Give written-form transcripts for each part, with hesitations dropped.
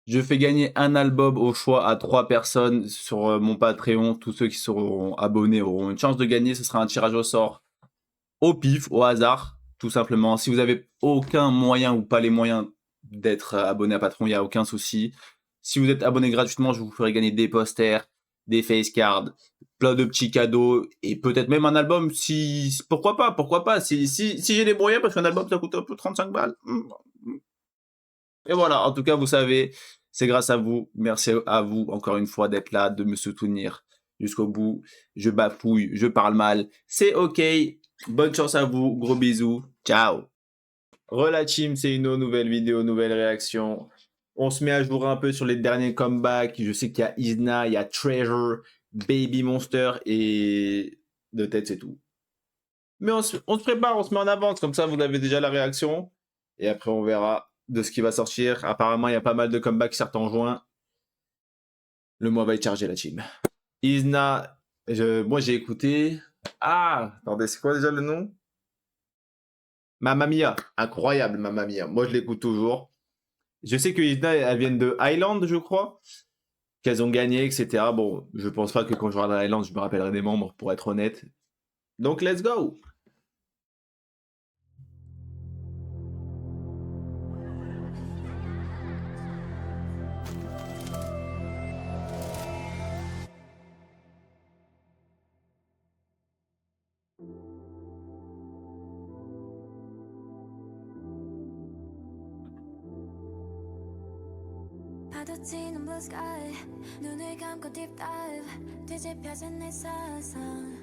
Je fais gagner un album au choix à 3 personnes sur mon Patreon. Tous ceux qui seront abonnés auront une chance de gagner. Ce sera un tirage au sort au pif, au hasard, tout simplement. Si vous avez aucun moyen ou pas les moyens d'être abonné à Patreon, il n'y a aucun souci. Si vous êtes abonné gratuitement, je vous ferai gagner des posters, des face cards, plein de petits cadeaux et peut-être même un album si pourquoi pas si j'ai les moyens parce qu'un album ça coûte un peu 35 balles. Et voilà, en tout cas, vous savez, c'est grâce à vous. Merci à vous encore une fois d'être là, de me soutenir jusqu'au bout. Je bafouille, je parle mal. C'est OK. Bonne chance à vous. Gros bisous. Ciao. Rela team, c'est une nouvelle vidéo, nouvelle réaction. On se met à jour un peu sur les derniers comebacks. Je sais qu'il y a Isna, il y a Treasure, Baby Monster et de tête, c'est tout. Mais on se prépare, on se met en avance. Comme ça, vous avez déjà la réaction. Et après, on verra de ce qui va sortir. Apparemment, il y a pas mal de comebacks qui sortent en juin. Le mois va être chargé, la team. Isna, moi j'ai écouté. Ah, attendez, c'est quoi déjà le nom? Mamma Mia. Incroyable, Mamma Mia. Moi, je l'écoute toujours. Je sais que Isna, elles viennent de Highland, je crois. Qu'elles ont gagné, etc. Bon, je pense pas que quand je regarde Highland, je me rappellerai des membres, pour être honnête. Donc, let's go! 파도치는 blue sky 눈을 감고 deep dive 뒤집혀진 내 사상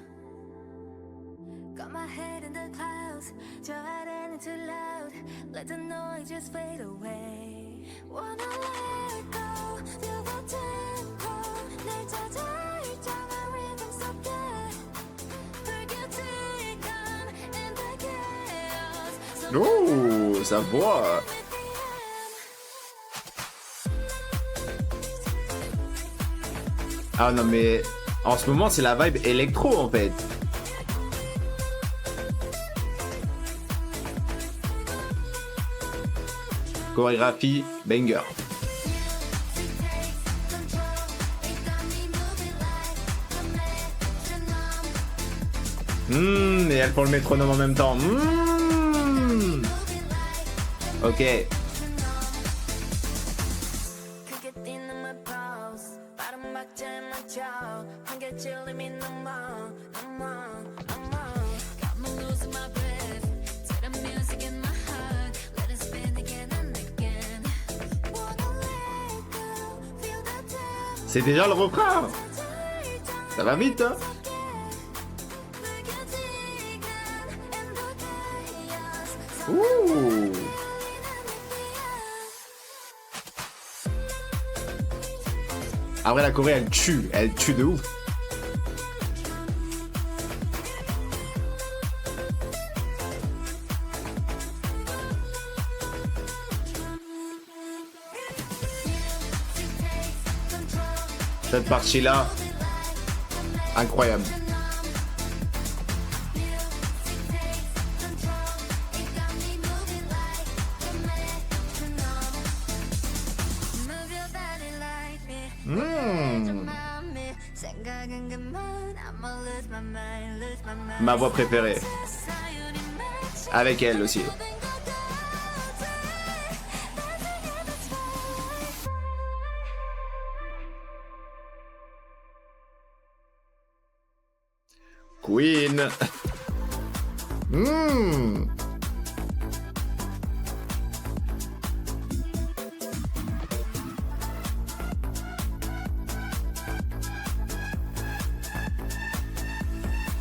Got my head in the clouds 저 아래는 too loud Let the noise just fade away Wanna let go Feel the tempo 날 찾아 일정한 rhythm 속에 불규칙함 in the chaos Oh, sa voix! Ah non mais en ce moment c'est la vibe électro en fait. Chorégraphie banger. Et elle prend le métronome en même temps. Ok. C'est déjà le refrain. Ça va vite, hein? Ouh. Après la Corée, elle tue de ouf. Cette partie-là, incroyable. Ma voix préférée. Avec elle aussi. Queen.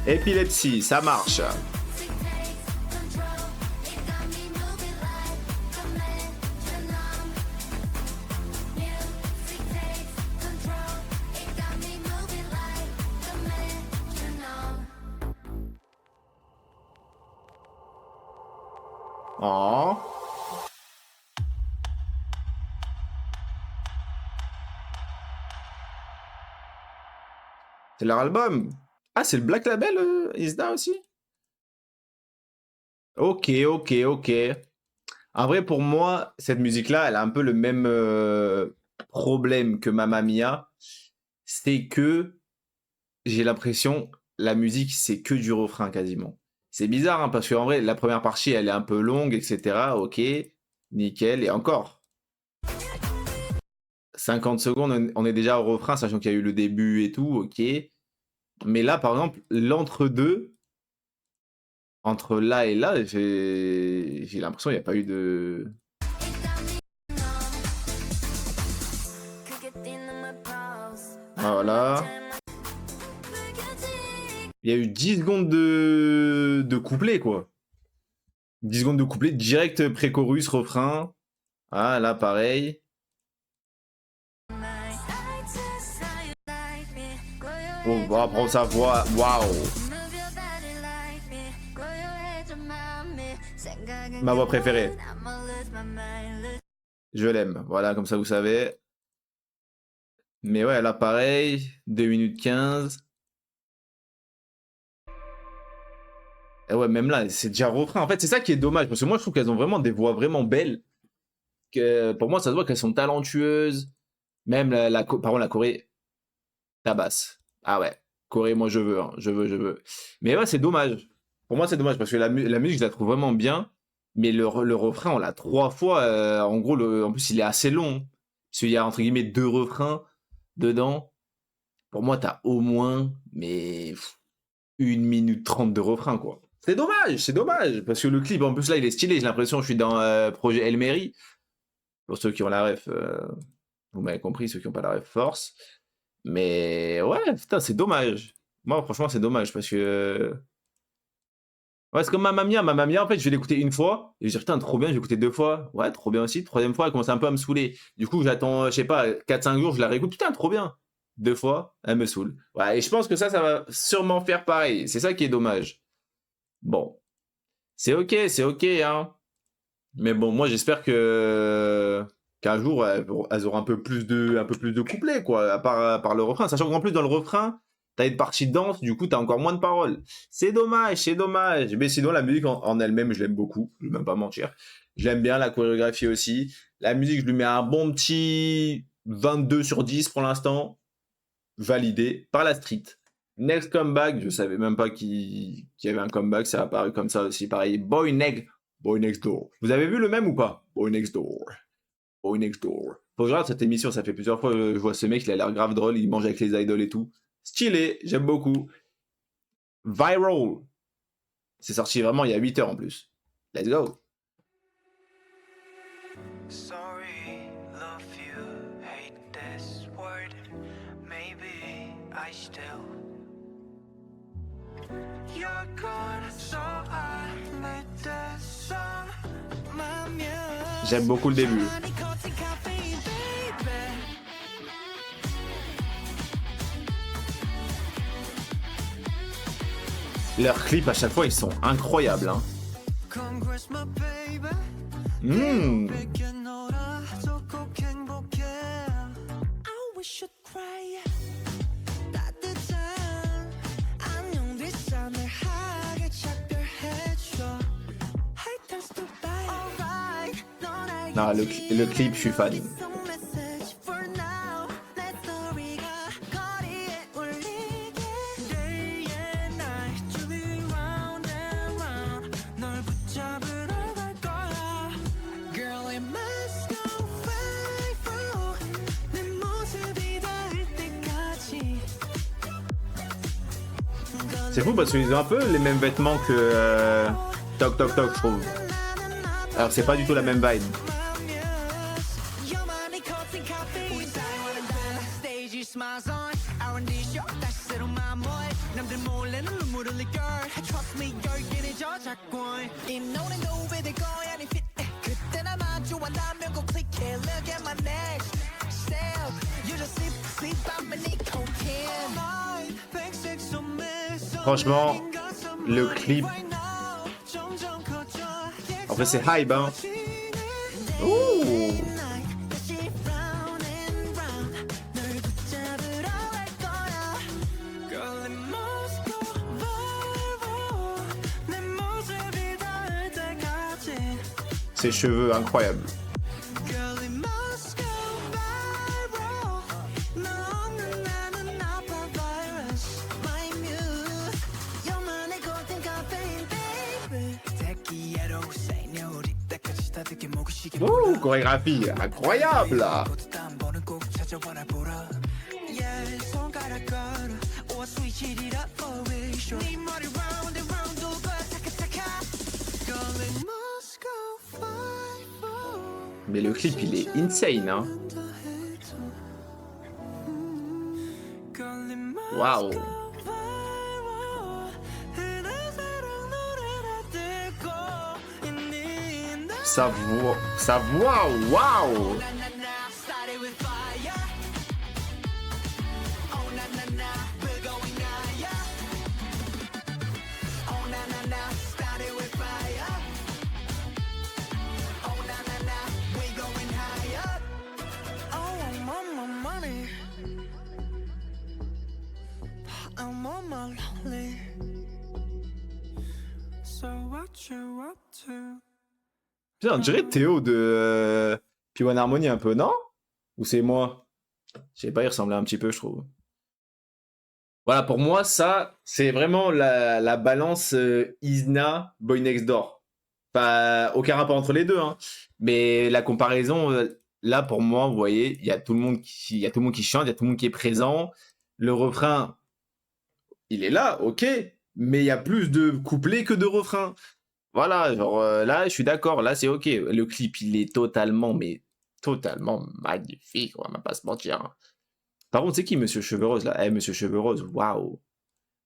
Épilepsie, ça marche. Oh. C'est leur album. Ah, c'est le Black Label, Isda aussi? Ok, ok, ok. En vrai, pour moi, cette musique-là, elle a un peu le même problème que Mamma Mia, c'est que j'ai l'impression la musique c'est que du refrain quasiment. C'est bizarre hein, parce qu'en vrai la première partie elle est un peu longue etc. Ok, nickel et encore 50 secondes on est déjà au refrain sachant qu'il y a eu le début et tout. Ok, mais là par exemple l'entre-deux entre là et là j'ai l'impression il n'y a pas eu de voilà. Il y a eu 10 secondes de couplet, quoi. 10 secondes de couplet, direct pré-chorus, refrain. Ah, là, pareil. On va prendre sa voix. Waouh. Ma voix préférée. Je l'aime. Voilà, comme ça, vous savez. Mais ouais, là, pareil. 2 minutes 15. Et ouais, même là, c'est déjà refrain. En fait, c'est ça qui est dommage. Parce que moi, je trouve qu'elles ont vraiment des voix vraiment belles. Que, pour moi, ça se voit qu'elles sont talentueuses. Même par contre, la Corée, tabasse. Ah ouais, Corée, moi, je veux. Hein. Je veux. Mais ouais, c'est dommage. Pour moi, c'est dommage. Parce que la musique, je la trouve vraiment bien. Mais le refrain, on l'a 3 fois. En gros, en plus, il est assez long. Parce qu'il y a, entre guillemets, 2 refrains dedans. Pour moi, t'as au moins, mais 1 minute 30 de refrain, quoi. C'est dommage, parce que le clip, en plus là, il est stylé. J'ai l'impression que je suis dans projet El Meri. Pour ceux qui ont la ref, vous m'avez compris, ceux qui n'ont pas la ref, force. Mais ouais, putain, c'est dommage. Moi, franchement, c'est dommage parce que. Ouais, c'est comme Mamma Mia, en fait, je vais l'écouter une fois et je vais dire, putain, trop bien, je vais l'écouter 2 fois. Ouais, trop bien aussi. Troisième fois, elle commence un peu à me saouler. Du coup, j'attends, je sais pas, 4-5 jours, je la réécoute. Putain, trop bien. 2 fois, elle me saoule. Ouais, et je pense que ça va sûrement faire pareil. C'est ça qui est dommage. Bon. C'est ok, hein. Mais bon, moi j'espère que qu'un jour elles auront un peu plus de couplets quoi, à part le refrain. Sachant qu'en plus dans le refrain, t'as une partie de danse, du coup t'as encore moins de paroles. C'est dommage. Mais sinon la musique en elle-même, je l'aime beaucoup. Je vais même pas mentir. Je l'aime bien, la chorégraphie aussi. La musique, je lui mets un bon petit 22/10 pour l'instant. Validé par la street. Next comeback, je savais même pas qu'il y avait un comeback, ça a apparu comme ça aussi. Pareil, Boy Next Door. Vous avez vu le même ou pas? Boy Next Door. Faut que je regarde cette émission, ça fait plusieurs fois que je vois ce mec, il a l'air grave drôle, il mange avec les idoles et tout. Stylé, j'aime beaucoup. Viral. C'est sorti vraiment il y a 8 heures en plus. Let's go. Sorry, love you, hate this word. Maybe I still. You're gone, so I let the sun. J'aime beaucoup le début. Leurs clips à chaque fois ils sont incroyables hein. Non, le clip, je suis fan. C'est fou parce qu'ils ont un peu les mêmes vêtements que Toc Toc Toc, je trouve. Alors c'est pas du tout la même vibe. Franchement, le clip. En fait, c'est hype, hein. Ouh. Ses cheveux incroyables. Ouh, chorégraphie incroyable là. Mais le clip il est insane hein. Waouh. Sa voix, waouh. I'm on my lonely. So what you up to? Putain, on dirait Théo de P1 Harmony un peu, non? Ou c'est moi? Je sais pas, il ressemblait un petit peu, je trouve. Voilà, pour moi, ça, c'est vraiment la balance Isna, Boy Next Door. Pas aucun rapport entre les deux, hein. Mais la comparaison, là, pour moi, vous voyez, il y a tout le monde qui chante, il y a tout le monde qui est présent. Le refrain, il est là, ok, mais il y a plus de couplets que de refrains. Voilà, genre là, je suis d'accord, là, c'est ok. Le clip, il est totalement magnifique, on va même pas se mentir. Hein. Par contre, c'est qui, Monsieur Cheveux Rose, là? Eh, Monsieur Cheveux Rose, waouh.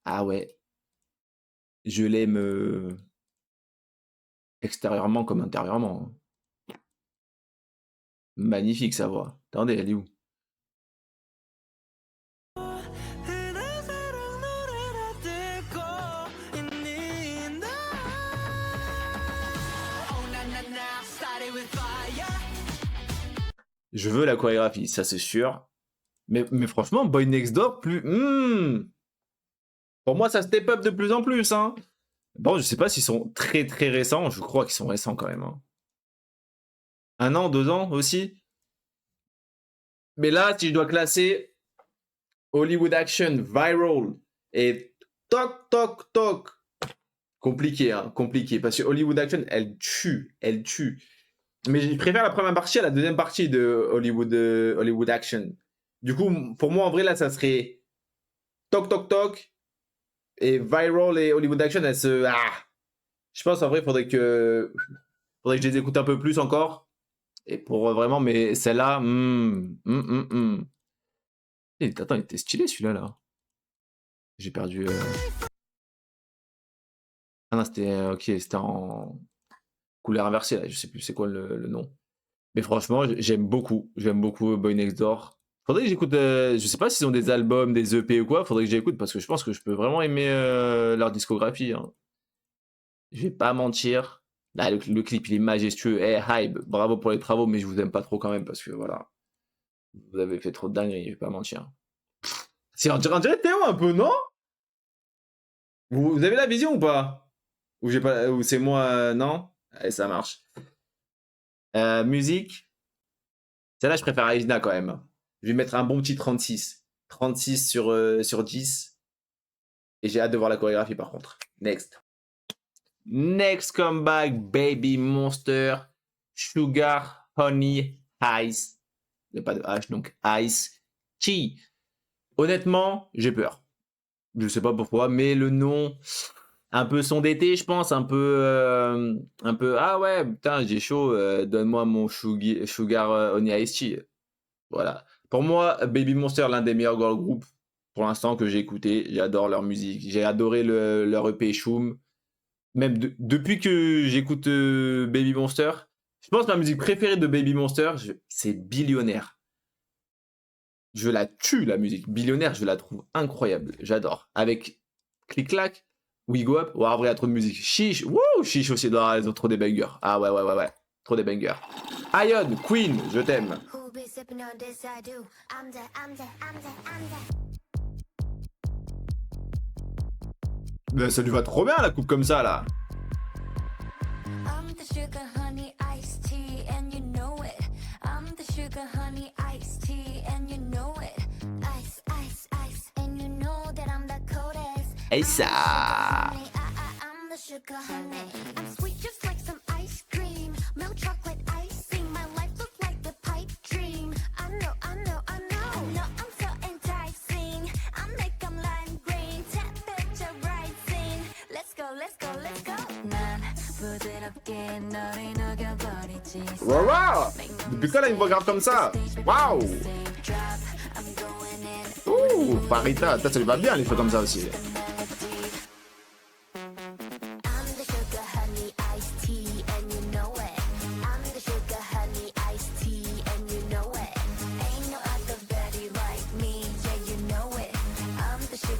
Ah ouais. Je l'aime extérieurement comme intérieurement. Hein. Magnifique, sa voix. Attendez, elle est où? Je veux la chorégraphie, ça c'est sûr. Mais franchement, Boy Next Door, plus... Pour moi, ça step up de plus en plus. Hein. Bon, je sais pas s'ils sont très très récents. Je crois qu'ils sont récents quand même. Hein. 1 an, 2 ans aussi. Mais là, si je dois classer Hollywood Action, Viral et Toc Toc Toc. Compliqué, hein, compliqué. Parce que Hollywood Action, elle tue. Mais je préfère la première partie à la deuxième partie de Hollywood Action. Du coup, pour moi, en vrai, là, ça serait Toc Toc Toc et Viral et Hollywood Action, elles se... Je pense, en vrai, faudrait que je les écoute un peu plus encore. Et pour vraiment, mais celle-là... Attends, il était stylé, celui-là, là. J'ai perdu... Ah non, c'était... ok, c'était en... couleur inversée, là. Je sais plus c'est quoi le nom. Mais franchement, j'aime beaucoup Boy Next Door. Faudrait que j'écoute, je sais pas s'ils ont des albums, des EP ou quoi, faudrait que j'écoute parce que je pense que je peux vraiment aimer leur discographie. Hein. Je vais pas mentir. Là, le clip, il est majestueux. Hey, hype, bravo pour les travaux, mais je vous aime pas trop quand même parce que voilà. Vous avez fait trop de dingueries, je vais pas mentir. C'est on dirait Théo un peu, non? Vous avez la vision ou pas? Ou c'est moi, non? Allez, ça marche. Musique. Celle-là, je préfère Aïna quand même. Je vais mettre un bon petit 36. 36 sur 10. Et j'ai hâte de voir la chorégraphie par contre. Next. Next comeback, Baby Monster. Sugar, Honey, Ice. Il n'y a pas de H, donc Ice. Chi. Honnêtement, j'ai peur. Je sais pas pourquoi, mais le nom... Un peu son d'été, je pense, un peu, ah ouais, putain, j'ai chaud, donne-moi mon Sugar Honey Ice Tea. Voilà. Pour moi, Baby Monster, l'un des meilleurs girl groups pour l'instant que j'ai écouté. J'adore leur musique. J'ai adoré leur EP Shum. Même depuis que j'écoute Baby Monster, je pense que ma musique préférée de Baby Monster, c'est Billionnaire. Je la tue, la musique. Billionnaire, je la trouve incroyable. J'adore. Avec Click Clack. We Go Up, en vrai, il y a trop de musique. Chiche, wouh, Chiche aussi, ils ont trop des bangers. Ah ouais, trop des bangers. Ion, Queen, je t'aime. Ben, ça lui va trop bien la coupe comme ça là. Et ça. Rara! Depuis quand là, il me regarde comme ça? Waouh! Ouh, Farita, ça lui va bien, les feux comme ça aussi.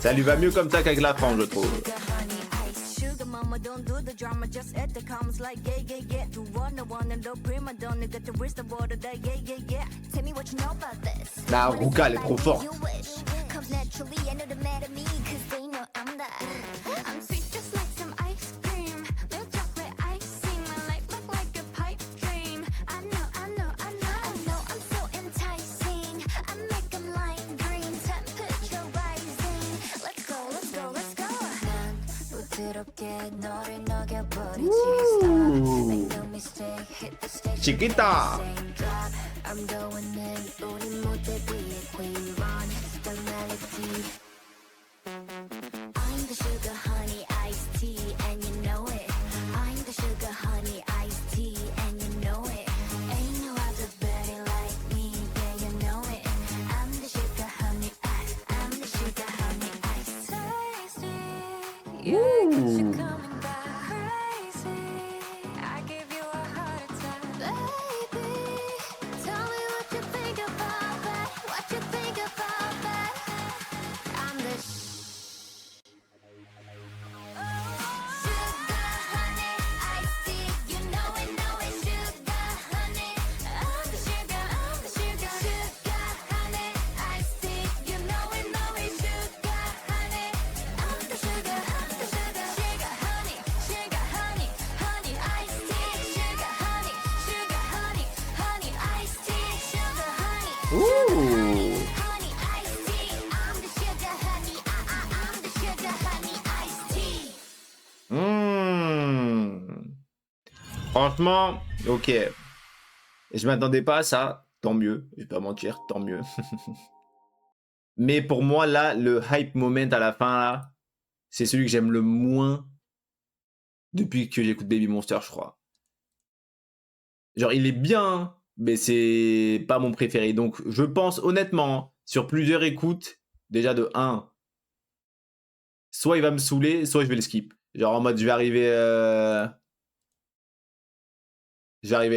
Ça lui va mieux comme ça qu'avec la France, je trouve. La Ruka, elle est trop forte. Chiquita. Franchement, ok. Je m'attendais pas à ça. Tant mieux. Je vais pas mentir, tant mieux. Mais pour moi, là, le hype moment à la fin, là, c'est celui que j'aime le moins depuis que j'écoute Baby Monster, je crois. Genre, il est bien, mais c'est pas mon préféré. Donc, je pense honnêtement, sur plusieurs écoutes, déjà de 1, soit il va me saouler, soit je vais le skip. Genre en mode, je vais arriver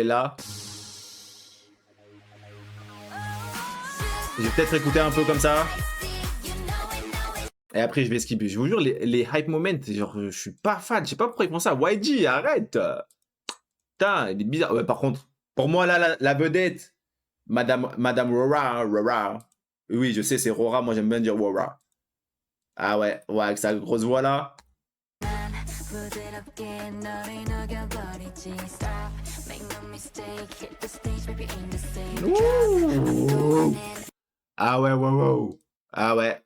là. Je vais peut-être écouter un peu comme ça. Et après, je vais skipper. Je vous jure, les hype moments, genre, je suis pas fan. Je sais pas pourquoi ils font ça. YG, arrête. Putain, il est bizarre. Ouais, par contre, pour moi, là, la vedette, Madame Rora. Oui, je sais, c'est Rora. Moi, j'aime bien dire Rora. Ah ouais, avec sa grosse voix là. Ouh. Ah ouais, wow. Ah ouais.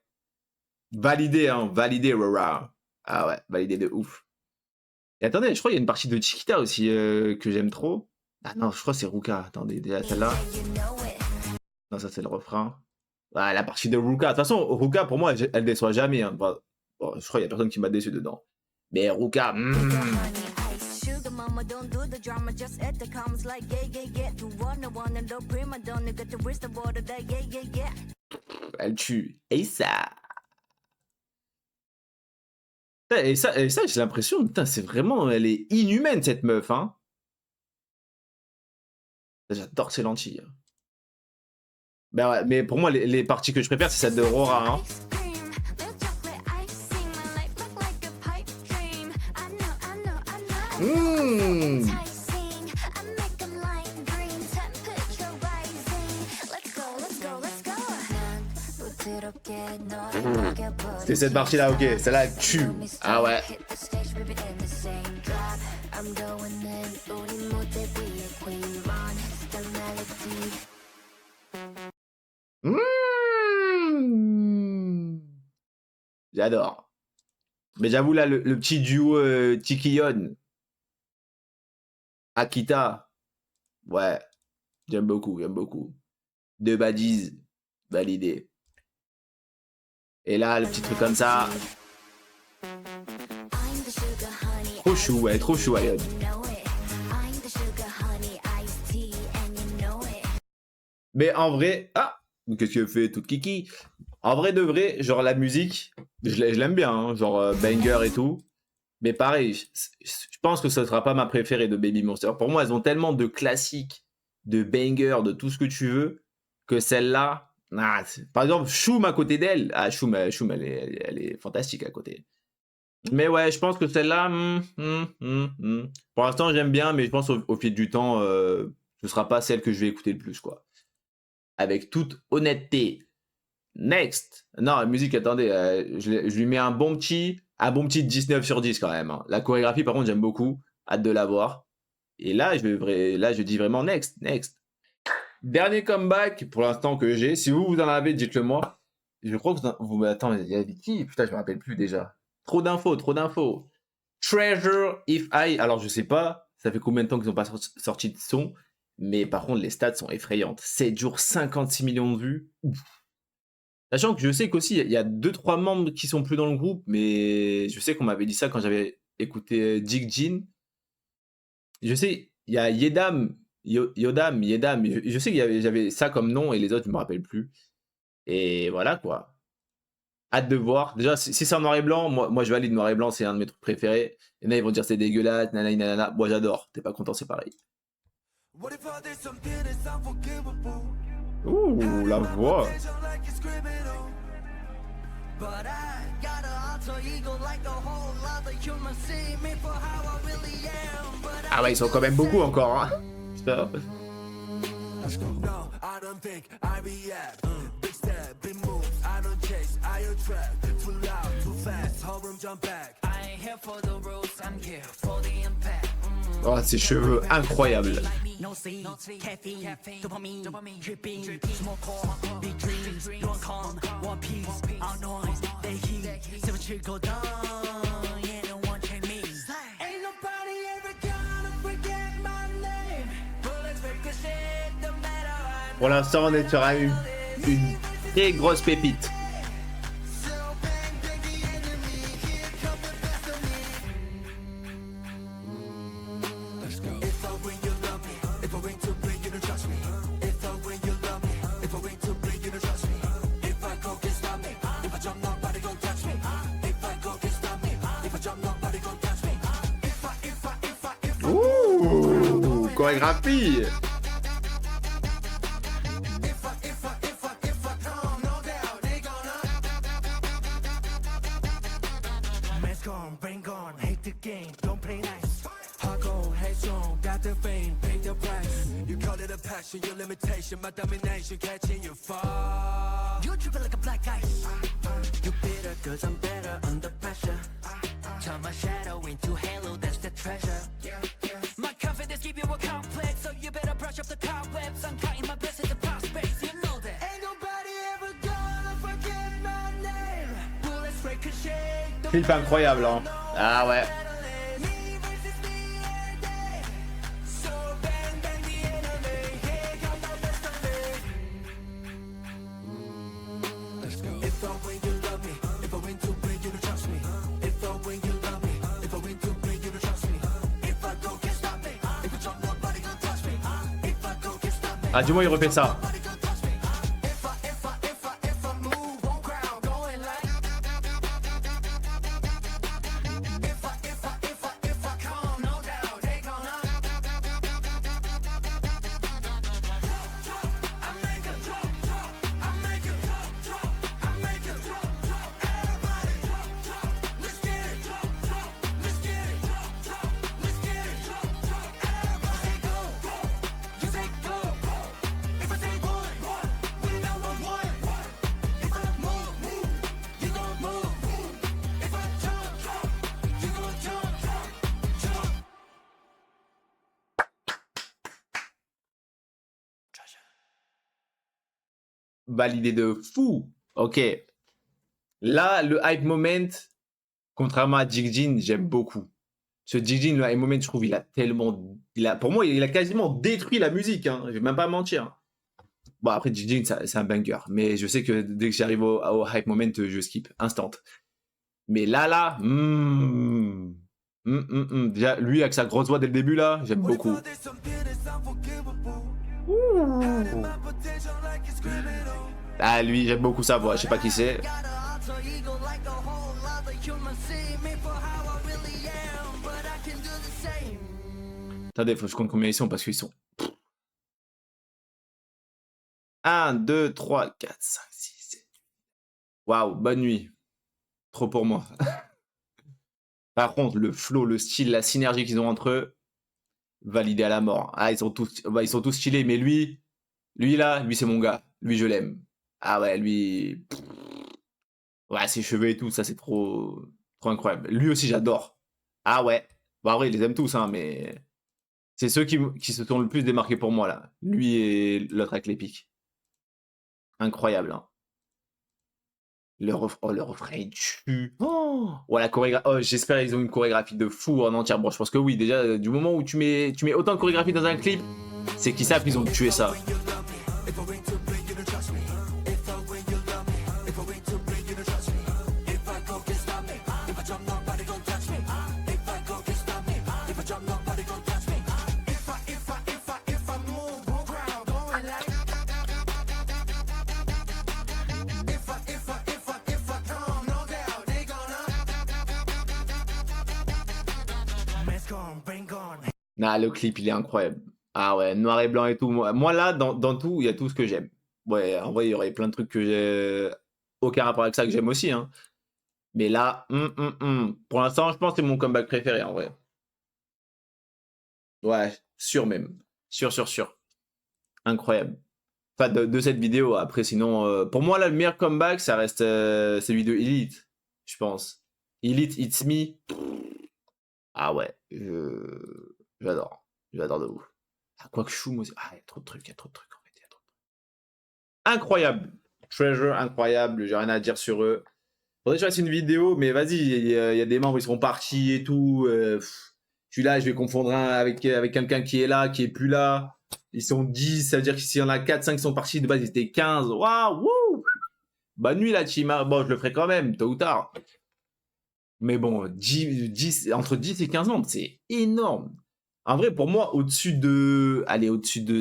Validé, hein, validé, Rora. Ah ouais, validé de ouf. Et attendez, je crois qu'il y a une partie de Chiquita aussi que j'aime trop. Ah non, je crois que c'est Ruka. Attendez, déjà celle-là. Non, ça c'est le refrain. Ah, la partie de Ruka. De toute façon, Ruka, pour moi, elle déçoit jamais. Hein. Bon, je crois qu'il n'y a personne qui m'a déçu dedans. Mais Ruka, elle tue. Et ça. Et ça j'ai l'impression, putain, c'est vraiment, elle est inhumaine cette meuf, hein. J'adore ces lentilles. Ben ouais, mais pour moi, les parties que je préfère, c'est celle de Rora, hein. C'était cette partie-là, ok. Celle-là, elle tue. Ah ouais. J'adore. Mais j'avoue, là, le petit duo Tikiyon, Akita, ouais, j'aime beaucoup. Deux baddies, validé. Et là, le petit truc comme ça. Trop chou, ouais, trop chou, Ayod. Mais en vrai, ah, qu'est-ce que fait toute kiki? En vrai de vrai, genre la musique, je l'aime bien, hein, genre banger et tout. Mais pareil, je pense que ce sera pas ma préférée de Baby Monster. Pour moi, elles ont tellement de classiques, de bangers, de tout ce que tu veux, que celle-là, ah, par exemple, Choum à côté d'elle, ah, Choum, elle est fantastique à côté. Mais ouais, je pense que celle-là, pour l'instant, j'aime bien, mais je pense au fil du temps, ce sera pas celle que je vais écouter le plus, quoi. Avec toute honnêteté. Next. Non, la musique, attendez, je lui mets un bon petit 19 sur 10 quand même, hein. La chorégraphie, par contre, j'aime beaucoup. Hâte de la voir. Et là, je dis vraiment next, next. Dernier comeback pour l'instant que j'ai. Si vous en avez, dites-le moi. Je crois que attends, il y avait qui? Putain, je me rappelle plus déjà. Trop d'infos, trop d'infos. Treasure If I. Alors, je sais pas, ça fait combien de temps qu'ils n'ont pas sorti de son. Mais par contre, les stats sont effrayantes. 7 jours, 56 millions de vues. Ouf. Sachant que je sais qu'aussi, il y a 2-3 membres qui sont plus dans le groupe, mais je sais qu'on m'avait dit ça quand j'avais écouté Jig Jin. Je sais, il y a Yedam, Yodam, je sais qu'il j'avais ça comme nom et les autres, je me rappelle plus. Et voilà quoi. Hâte de voir. Déjà, si c'est en noir et blanc, moi je valide noir et blanc, c'est un de mes trucs préférés. Et là, ils vont dire c'est dégueulasse, nanana, nanana. Moi j'adore. T'es pas content, c'est pareil. What if all this something that's unforgivable? Ouh, la voix. But I got an alter ego like a whole lot of humans see me for how I really am. But Ah ouais, ils sont quand même beaucoup encore, hein. Putain. no, I don't think I react. Big step, big moves, I don't chase, I attract. Too loud, too fast, whole room jump back. I ain't here for the rules, I'm here for the impact. Oh, ses cheveux incroyables. No sleep, caffeine, dopamine, dripping, smoke core, big dreams, you want calm, one piece, our noise, they heat, 7 go down, yeah, no one can me. Ain't nobody ever gonna forget my name. Bullets ricochet, no matter what. Pour l'instant, on est sur une très grosse pépite. So bang, bang the enemy, here comes the best of me. Let's go. If I win, you love me. If I win to bring, you don't trust me. If I win, you love me. If I win to bring, you don't trust me. If I go, can't stop me. If I jump, nobody gon' touch me. If I go, can't stop me. If I jump, nobody gon' touch me. If I Ouh, chorégraphie. Man's gone, brain gone, hate the game, don't play nice. Hard goal, headstrong, got the fame, pay the price. You call it a passion, your limitation, my domination, catching you fall. You tripping like a black ice. You bitter, cause I'm better under pressure. Turn my shadow into halo, that's the treasure. My confidence give you a complex, so you better brush up the cobwebs. I'm counting my blessings and prospects, you know that. Ain't nobody ever gonna forget my name. Bullets ricochet, the Clip incroyable, hein. Ah ouais. me versus me every day. So bang, bang the enemy, here comes the best of me. Let's go. If I win, you love me. If I win to win, you don't trust me. If I win, you love me. If I win to win, you don't trust me. If I go, can't stop me. If I jump, nobody gon' touch me. If I go, can't stop me. Ah, dis-moi, il refait ça. Nobody gon' touch me. If I move on ground, going like. If I come, no doubt, they gonna. I make a drop, I make a drop, I make a drop. Everybody drop, let's get it, let's get it, let's get it, everybody go, you say go. If I say one, we know one. If I move, you gon' move. If I jump, you gon' jump. Validé de fou. Ok. Là, le hype moment, contrairement à Jig Jin, j'aime beaucoup. Ce Jig Jin, le hype moment, je trouve, pour moi, il a quasiment détruit la musique, hein. Je vais même pas mentir. Bon, après, Jig Jin, c'est un banger. Mais je sais que dès que j'arrive au hype moment, je skip. Instant. Mais là, déjà, lui, avec sa grosse voix dès le début, là, j'aime beaucoup. What if all this something that's unforgivable? Ouh. Ah, lui, j'aime beaucoup sa voix. Je sais pas qui c'est. Attendez, faut que je compte combien ils sont parce qu'ils sont. 1, 2, 3, 4, 5, 6, 7. Waouh, bonne nuit. Trop pour moi. Par contre, le flow, le style, la synergie qu'ils ont entre eux, validé à la mort. Ah, ils sont tous stylés, mais lui là, lui c'est mon gars. Lui, je l'aime. Ah ouais, lui. Ouais, ses cheveux et tout, ça c'est trop incroyable. Lui aussi, j'adore. Ah ouais. Bon, après, ils les aiment tous, hein, mais c'est ceux qui se sont le plus démarqués pour moi là. Lui et l'autre avec les pics. Incroyable, hein. Le refrain il tue. Oh, la chorégraphie. Oh, j'espère qu'ils ont une chorégraphie de fou en entière. Bon, je pense que oui. Déjà, du moment où tu mets autant de chorégraphie dans un clip, c'est qu'ils savent qu'ils ont tué ça. Nah, le clip, il est incroyable. Ah ouais, noir et blanc et tout. Moi là, dans tout, il y a tout ce que j'aime. Ouais, en vrai, il y aurait plein de trucs que j'ai. Aucun rapport avec ça que j'aime aussi, hein. Mais là, pour l'instant, je pense que c'est mon comeback préféré, en vrai. Ouais, sûr même. Sûr. Incroyable. Enfin, de cette vidéo. Après, sinon, pour moi, là, le meilleur comeback, ça reste celui de Elite, je pense. Elite, It's Me. Ah ouais, j'adore. J'adore de ouf. Ah, quoi que Choum aussi. Ah, il y a trop de trucs, en fait. Il y a trop de trucs. Incroyable. Treasure, incroyable. J'ai rien à dire sur eux. Faudrait que je fasse une vidéo, mais vas-y, il y a des membres, ils seront partis et tout. Je suis là, je vais confondre un avec quelqu'un qui est là, qui est plus là. Ils sont 10, ça veut dire que s'il y en a 4, 5 qui sont partis, de base, ils étaient 15. Waouh, wouh. Bonne nuit, la team. Bon, je le ferai quand même, tôt ou tard. Mais bon, 10, entre 10 et 15 membres, c'est énorme. En vrai, pour moi, au-dessus de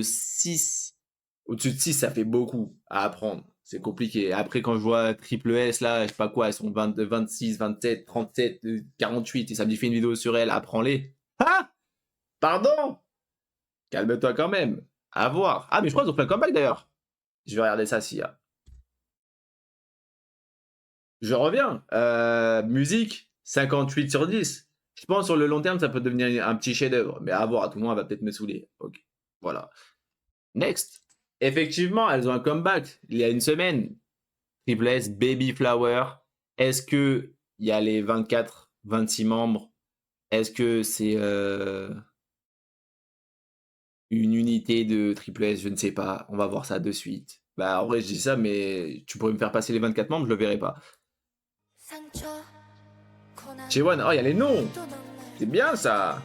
6, ça fait beaucoup à apprendre. C'est compliqué. Après, quand je vois Triple S, là, je sais pas quoi, elles sont 26, 27, 37, 48, et ça me dit fais une vidéo sur elles, apprends-les. Ah! Pardon! Calme-toi quand même. À voir. Ah, mais je crois qu'ils ont fait un comeback d'ailleurs. Je vais regarder ça s'il y a. Je reviens. Musique, 58 sur 10. Je pense sur le long terme, ça peut devenir un petit chef-d'œuvre. Mais à voir, à tout le monde, elle va peut-être me saouler. Ok. Voilà. Next. Effectivement, elles ont un comeback il y a une semaine. Triple S, Baby Flower. Est-ce que il y a les 24, 26 membres? Est-ce que c'est une unité de Triple S? Je ne sais pas. On va voir ça de suite. Bah, en vrai, je dis ça, mais tu pourrais me faire passer les 24 membres, je le verrai pas. Chez One, oh, il y a les noms. C'est bien ça.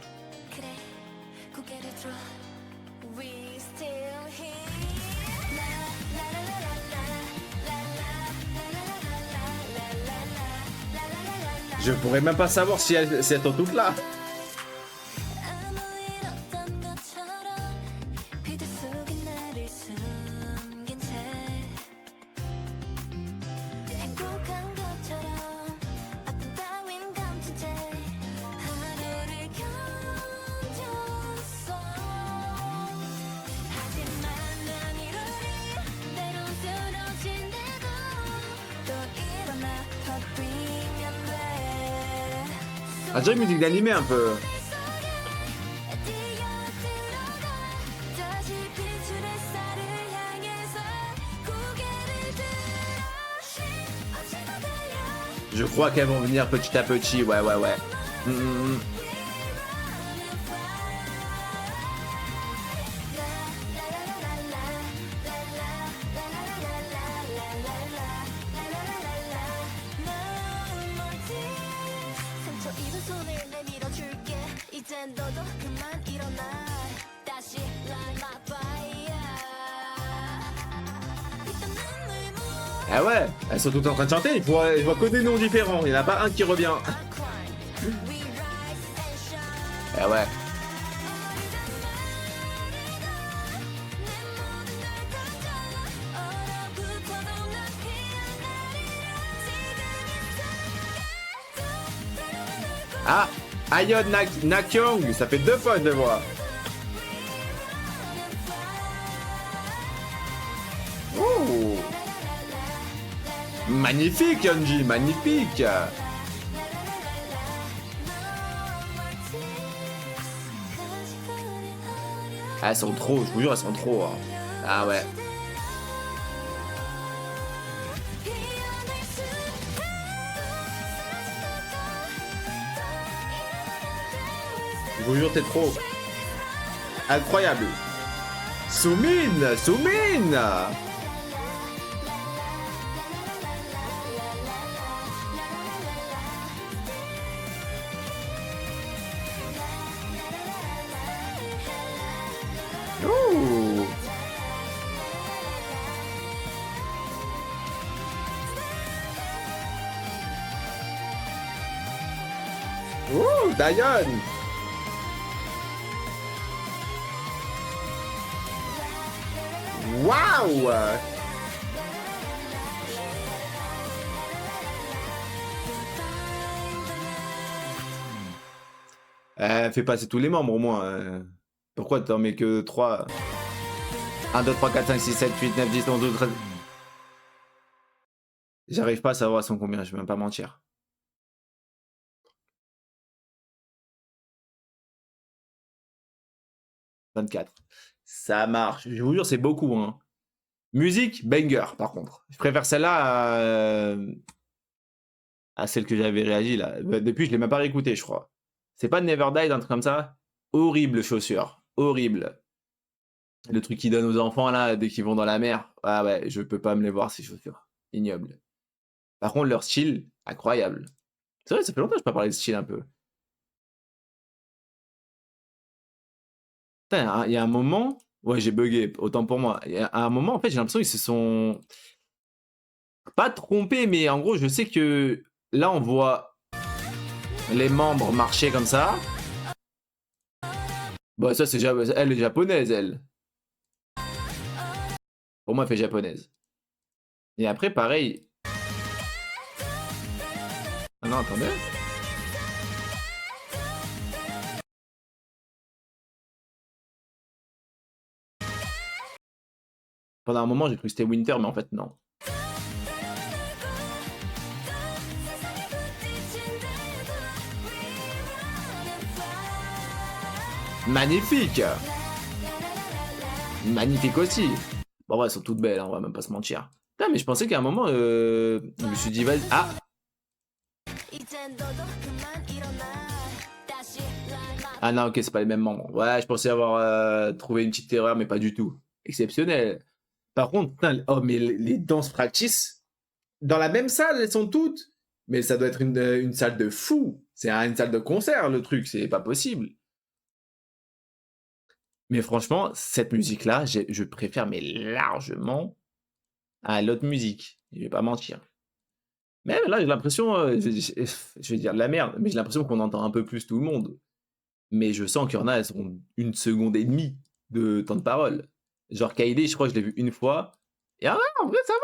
Je pourrais même pas savoir si elles sont toutes là. On dirait une musique d'animé un peu. Je crois qu'elles vont venir petit à petit, ouais. Ah ouais, elles sont toutes en train de chanter, je vois que des noms différents, il n'y en a pas un qui revient. Ah ouais. Ah, Ayon Nakyong, ça fait 2 fois que je le vois. Oh. Magnifique, Yeonji, magnifique. Ah, elles sont trop, je vous jure, elles sont trop. Hein. Ah ouais. Je vous jure, t'es trop. Incroyable. Soumine, Soumine. Ouh. Ouh, Dayon. Waouh. Fais passer tous les membres au moins. Pourquoi t'en mets que 3? 1, 2, 3, 4, 5, 6, 7, 8, 9, 10, 11, 12, 13. J'arrive pas à savoir son combien, je vais même pas mentir. « 24. Ça marche. Je vous jure, c'est beaucoup. Hein. Musique, banger, par contre. Je préfère celle-là à celle que j'avais réagi là. Depuis, je l'ai même pas réécouté, je crois. C'est pas Never Die, un truc comme ça? Horrible chaussure. Horrible. Le truc qu'ils donnent aux enfants là, dès qu'ils vont dans la mer. Ah ouais, je peux pas me les voir, ces chaussures. Ignoble. Par contre, leur style, incroyable. C'est vrai, ça fait longtemps que je peux pas parler de style un peu. Putain, il y a un moment... Ouais, j'ai bugué, autant pour moi. Il y a un moment, en fait, j'ai l'impression qu'ils se sont... Pas trompés, mais en gros, je sais que... Là, on voit les membres marcher comme ça. Bon, ça, c'est... Elle est japonaise, elle. Pour moi, elle fait japonaise. Et après, pareil... Ah non, attendez. Pendant un moment, j'ai cru que c'était Winter, mais en fait, non. Magnifique. Magnifique aussi. Bon, ouais, elles sont toutes belles, hein, on va même pas se mentir. Putain, mais je pensais qu'à un moment, je me suis dit, vas-y... Ah. Ah non, ok, c'est pas les mêmes membres. Ouais, je pensais avoir trouvé une petite erreur, mais pas du tout. Exceptionnel. Par contre, putain, oh, mais les danses practice, dans la même salle, elles sont toutes. Mais ça doit être une salle de fou. C'est une salle de concert, le truc, c'est pas possible. Mais franchement, cette musique-là, je préfère, mais largement, à l'autre musique. Je vais pas mentir. Mais là, j'ai l'impression, je vais dire de la merde, mais j'ai l'impression qu'on entend un peu plus tout le monde. Mais je sens qu'il y en a, elles ont 1 seconde et demie de temps de parole. Genre Kylie, je crois que je l'ai vu une fois. Et ah ouais, en vrai, ça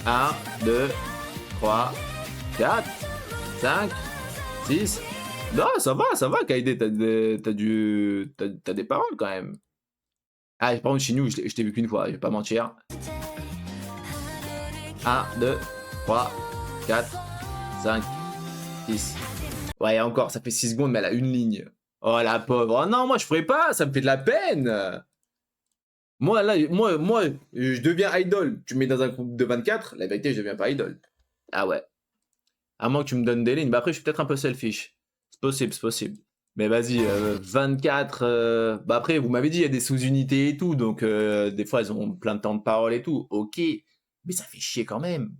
va. 1, 2, 3, 4, 5, 6. Non, ça va, Kylie, t'as des paroles quand même. Ah, par contre, Chinu, je t'ai vu qu'une fois, je vais pas mentir. 1, 2, 3, 4, 5, 6. Ouais, encore, ça fait 6 secondes, mais elle a une ligne. Oh la pauvre. Oh non, moi je ferais pas, ça me fait de la peine. Moi, là, moi, je deviens idol. Tu me mets dans un groupe de 24, la vérité, je deviens pas idol. Ah ouais. À moins que tu me donnes des lignes. Bah après, je suis peut-être un peu selfish. C'est possible, c'est possible. Mais vas-y, 24... Bah après, vous m'avez dit, il y a des sous-unités et tout, donc des fois, elles ont plein de temps de parole et tout. Ok. Mais ça fait chier quand même.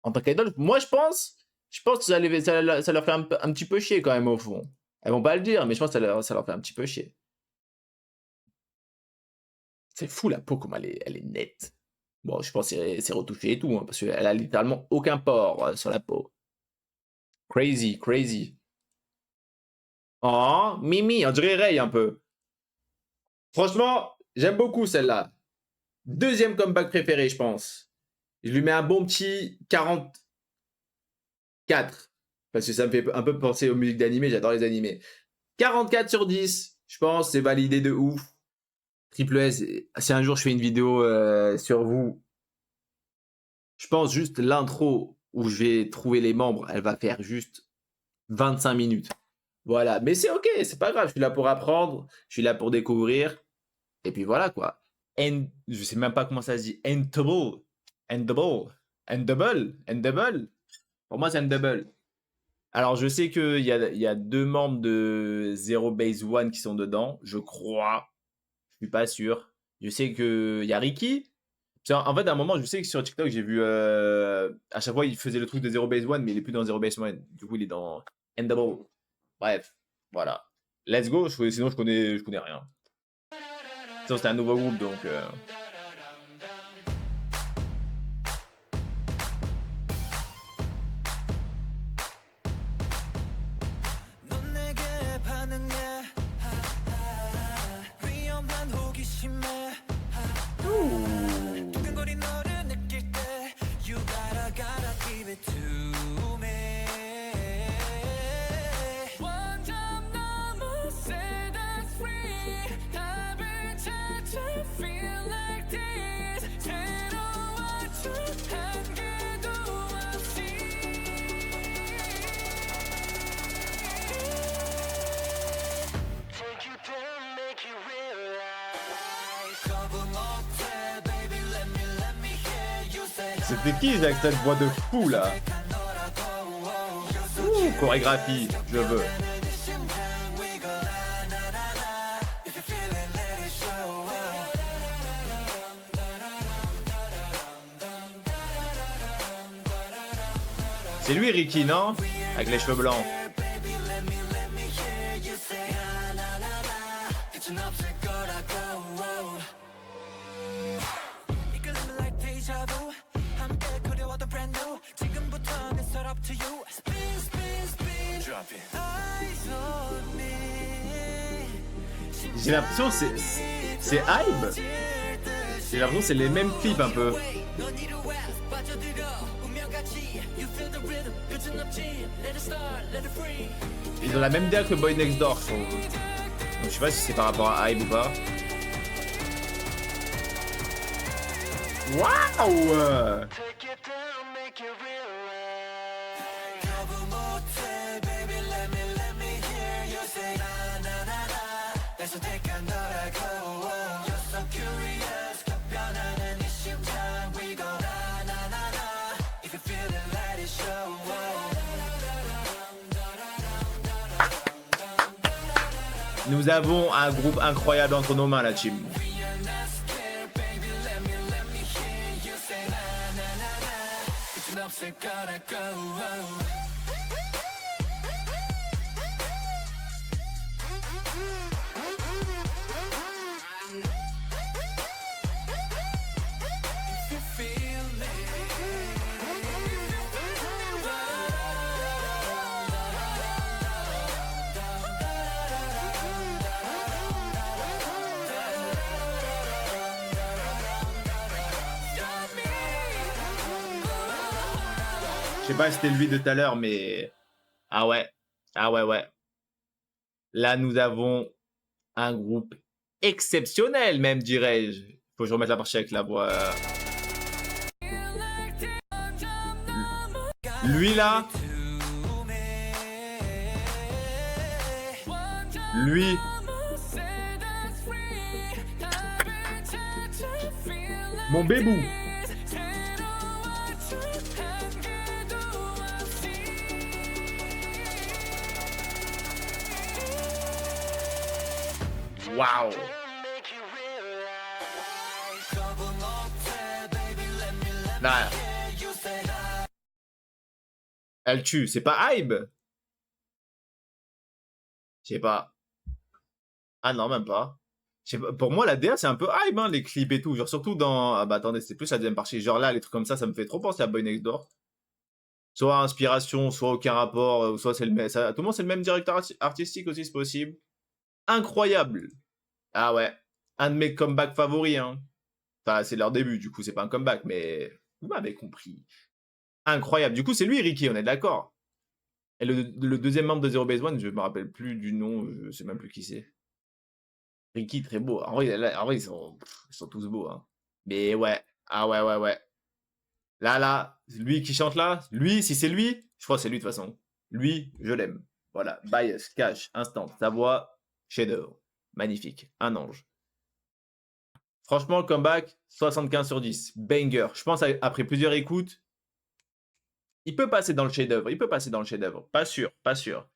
En tant qu'idol, moi, je pense que ça leur fait un petit peu chier quand même, au fond. Elles vont pas le dire, mais je pense que ça leur fait un petit peu chier. C'est fou la peau, comme elle est nette. Bon, je pense que c'est retouché et tout, hein, parce qu'elle a littéralement aucun pore sur la peau. Crazy, crazy. Oh, Mimi, on dirait Ray un peu. Franchement, j'aime beaucoup celle-là. Deuxième comeback préféré, je pense. Je lui mets un bon petit 40. 4. Parce que ça me fait un peu penser aux musiques d'animé, j'adore les animés. 44 sur 10, je pense, c'est validé de ouf. Triple S, si un jour je fais une vidéo sur vous, je pense juste l'intro où je vais trouver les membres, elle va faire juste 25 minutes. Voilà, mais c'est ok, c'est pas grave, je suis là pour apprendre, je suis là pour découvrir, et puis voilà quoi. Je sais même pas comment ça se dit, Endable. Pour moi c'est Endable. Alors je sais qu'il y a 2 membres de Zero Base One qui sont dedans, je crois, je suis pas sûr. Je sais qu'il y a Ricky. En fait, à un moment, je sais que sur TikTok, j'ai vu. À chaque fois, il faisait le truc de Zero Base One, mais il est plus dans Zero Base One. Du coup, il est dans Endable. Bref, voilà. Let's go. Sinon, je connais rien. Sinon, c'était un nouveau groupe, donc. 넌 내게 반응해 위험한 호기심에 두근거린 너를 느낄 때 You gotta give it to me 완전 너무 set us free 답을 찾아 feel like this 새로워 chút 한계도 없이 Take you down, make you realize 거부 못해, baby, let me hear you say C'était qui avec cette voix de fou là? Ouh, chorégraphie, je veux. 내 심장 위고 나나나나 If you feel it, let it show C'est lui, Ricky, non? Avec les cheveux blancs. Baby, let me hear you say 나나나나 끝은 없을 거라고 이끌림은 like deja vu 함께 그려왔던 brand new 지금부터는 it's all up to you Spin, spin, spin Drop it Eyes on me J'ai l'impression que c'est Hybe. J'ai l'impression que c'est les mêmes clips un peu. 넌 이루와 빠져들어 운명같이 You feel the rhythm 끝은 없지 Let it start, let it free Ils ont la même DA que Boy Next Door, je trouve. Donc je sais pas si c'est par rapport à Hybe ou pas. Waouh! Take it down, make it realize 거부 못해, baby, let me hear you say 나나나나 날 선택한 너라고 You're so curious 변하는 이 심장 위고 나나나나 If you feel it, let it show Nous avons un groupe incroyable entre nos mains, la team. 끝은 없을 거라고 If you feel Je sais pas si c'était lui de tout à l'heure, mais. Ah ouais. Ah ouais, ouais. Là, nous avons un groupe exceptionnel, même, dirais-je. Faut que je remette la partie avec la voix. Lui, là. Lui. Mon bébou. Waouh. Là. Elle tue. C'est pas Hybe? Je sais pas. Ah non, même pas. Je sais pas. Pour moi, la DA, c'est un peu Hybe, hein, les clips et tout. Genre, surtout dans. Ah bah attendez, c'est plus la deuxième partie. Genre là, les trucs comme ça me fait trop penser à Boy Next Door. Soit inspiration, soit aucun rapport, soit c'est le même. Tout le monde, c'est le même directeur artistique aussi, c'est possible. Incroyable. Ah ouais. Un de mes comebacks favoris, hein. Enfin, c'est leur début, du coup, c'est pas un comeback, mais vous m'avez compris. Incroyable. Du coup, c'est lui, Ricky, on est d'accord. Et le deuxième membre de Zero Base One, je me rappelle plus du nom, je sais même plus qui c'est. Ricky, très beau. En vrai, en vrai ils sont tous beaux. Hein. Mais ouais, ah ouais, ouais, ouais. Là, lui qui chante là, lui, si c'est lui, je crois que c'est lui de toute façon. Lui, je l'aime. Voilà, Bias, Cash, Instant, sa voix, chef-d'œuvre. Magnifique, un ange. Franchement, le comeback, 75 sur 10. Banger. Je pense après plusieurs écoutes, il peut passer dans le chef-d'œuvre. Il peut passer dans le chef-d'œuvre. Pas sûr, pas sûr.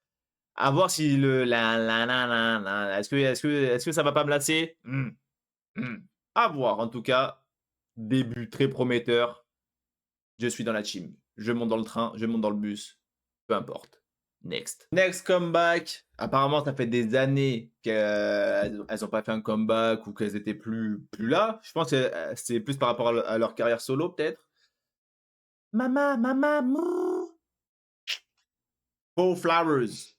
À voir si le est-ce que ça va pas me lasser. À voir. En tout cas, début très prometteur. Je suis dans la team. Je monte dans le train, je monte dans le bus. Peu importe. Next. Next comeback. Apparemment, ça fait des années qu'elles n'ont pas fait un comeback ou qu'elles étaient plus là. Je pense que c'est plus par rapport à leur carrière solo, peut-être. Mama, mou. Four Flowers.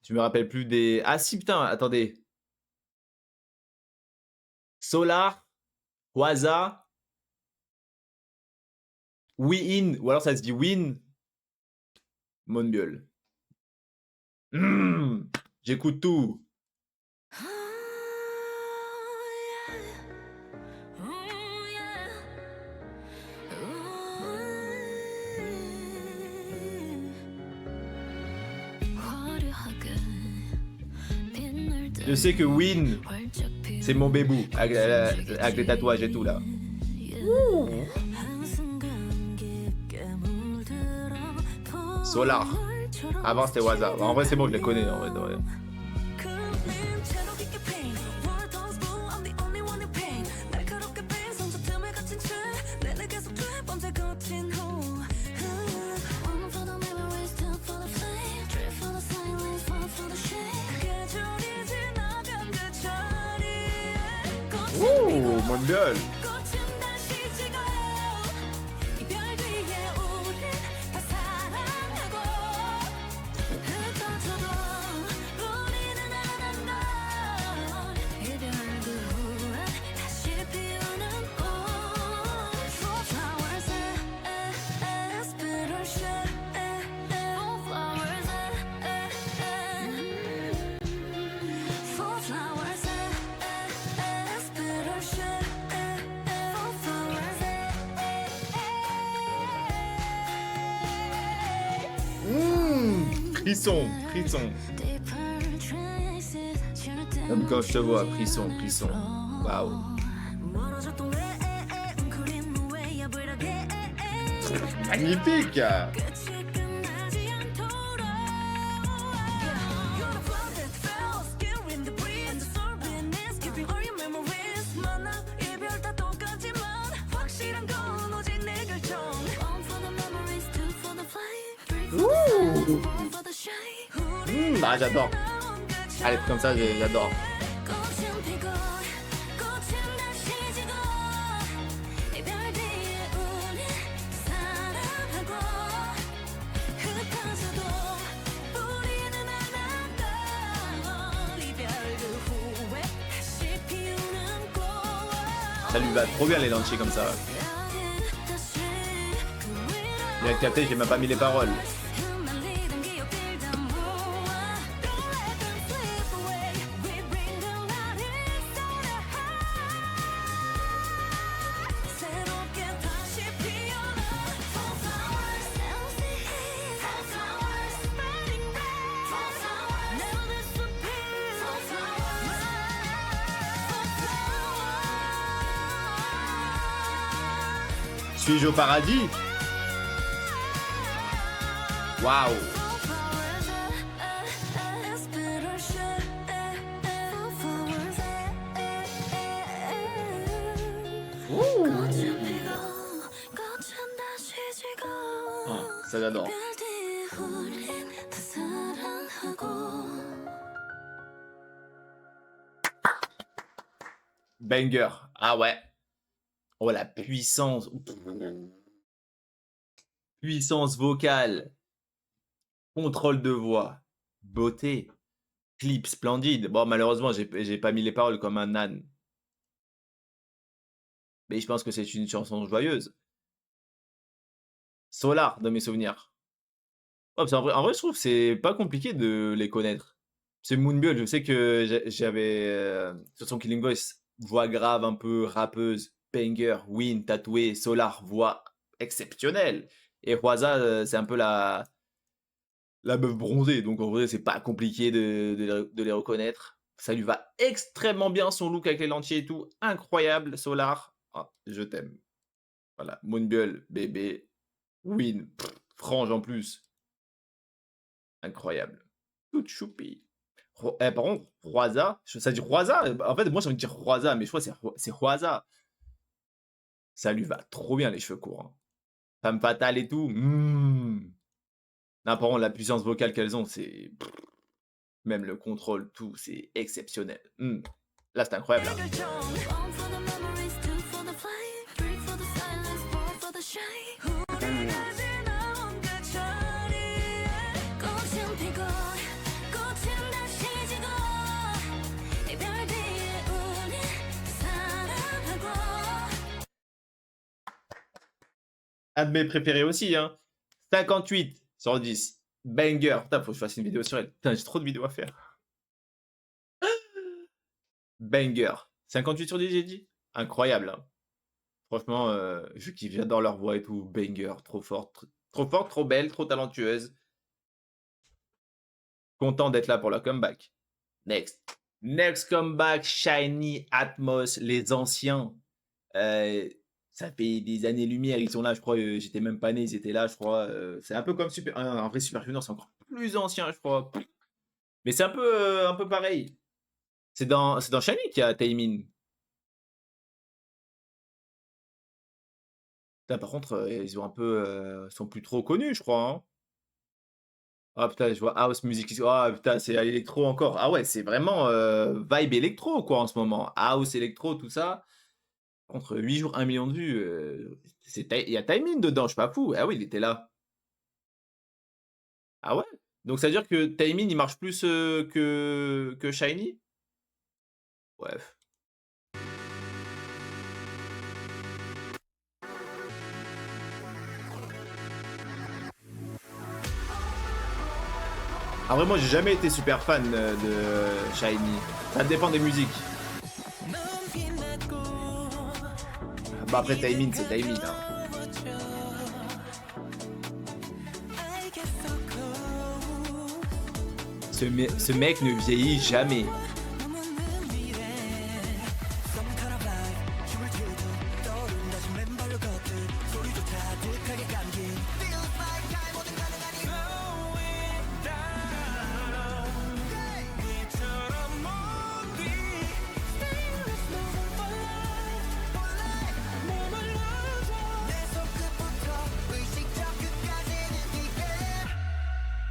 Je me rappelle plus des. Ah si, putain, attendez. Solar, Waza, We In, ou alors ça se dit Win, Monbiol. J'écoute tout. Je sais que Win, c'est mon bébou, avec les tatouages et tout là. Solar. Avant c'était Waza. En vrai, c'est bon, je les connais. En vrai, de vrai. Ouh, Monbiol. Frisson, frisson. Comme quand je te vois, frisson, frisson. Waouh. Magnifique. Ah, j'adore. Allez, comme ça, j'adore. Ça lui va trop bien les lanchis comme ça. Il a capté, j'ai même pas mis les paroles. Suis-je au paradis? Waouh! Ça j'adore. Banger. Ah ouais. Oh la puissance. Puissance vocale. Contrôle de voix. Beauté. Clip splendide. Bon, malheureusement, j'ai pas mis les paroles comme un âne. Mais je pense que c'est une chanson joyeuse. Solar, dans mes souvenirs. Ouais, parce en vrai, je trouve que c'est pas compliqué de les connaître. C'est Moonbird, je sais que j'avais, sur son Killing Voice, voix grave un peu rappeuse, banger, Win, tatoué, Solar, voix exceptionnelle. Et Hwaza, c'est un peu la meuf bronzée, donc en vrai, c'est pas compliqué de les reconnaître. Ça lui va extrêmement bien, son look avec les lentilles et tout, incroyable, Solar. Ah, je t'aime. Voilà, Moonbird, bébé, Win, frange en plus. Incroyable. Toute choupi. Par contre, Hwaza, ça dit Hwaza? En fait, moi j'ai envie de dire Hwaza, mais je crois que c'est Hwaza. Ça lui va trop bien les cheveux courts, hein. Femme fatale et tout. Non, par contre, la puissance vocale qu'elles ont, c'est. Même le contrôle, tout, c'est exceptionnel. Là, c'est incroyable. Là. One for the memories, two for the flight, three for the silence, four for the shine. 후회하지 나온 그 자리에 꽃은 피고 꽃은 다시 지고 이별 뒤에 우리 사랑하고. Un de mes préférés aussi, hein. 58 sur 10. Banger. Putain, faut que je fasse une vidéo sur elle. Putain, j'ai trop de vidéos à faire. Banger. 58 sur 10, j'ai dit. Incroyable, hein. Franchement, je kiffe, j'adore leur voix et tout. Banger, trop forte, trop belle, trop talentueuse. Content d'être là pour leur comeback. Next. Next comeback, Shiny, Atmos, les anciens. Ça fait des années-lumière, ils sont là, je crois. J'étais même pas né, ils étaient là, je crois. C'est un peu comme Super. En vrai, Super Junior, c'est encore plus ancien, je crois. Mais c'est un peu pareil. C'est dans Shiny qu'il y a Taemin. Putain, par contre, ils ont un peu. Sont plus trop connus, je crois. Hein. Ah putain, je vois House Music. Ah putain, c'est à l'électro encore. Ah ouais, c'est vraiment vibe électro, quoi, en ce moment. House, électro, tout ça. Contre 8 jours, 1 million de vues. Il y a Taemin dedans, je suis pas fou. Ah oui, il était là. Ah ouais? Donc ça veut dire que Taemin, il marche plus que Shiny? Bref. En vrai, moi, j'ai jamais été super fan de Shiny. Ça dépend des musiques. Bah après, Taemin, c'est Taemin. Hein. Ce mec ne vieillit jamais.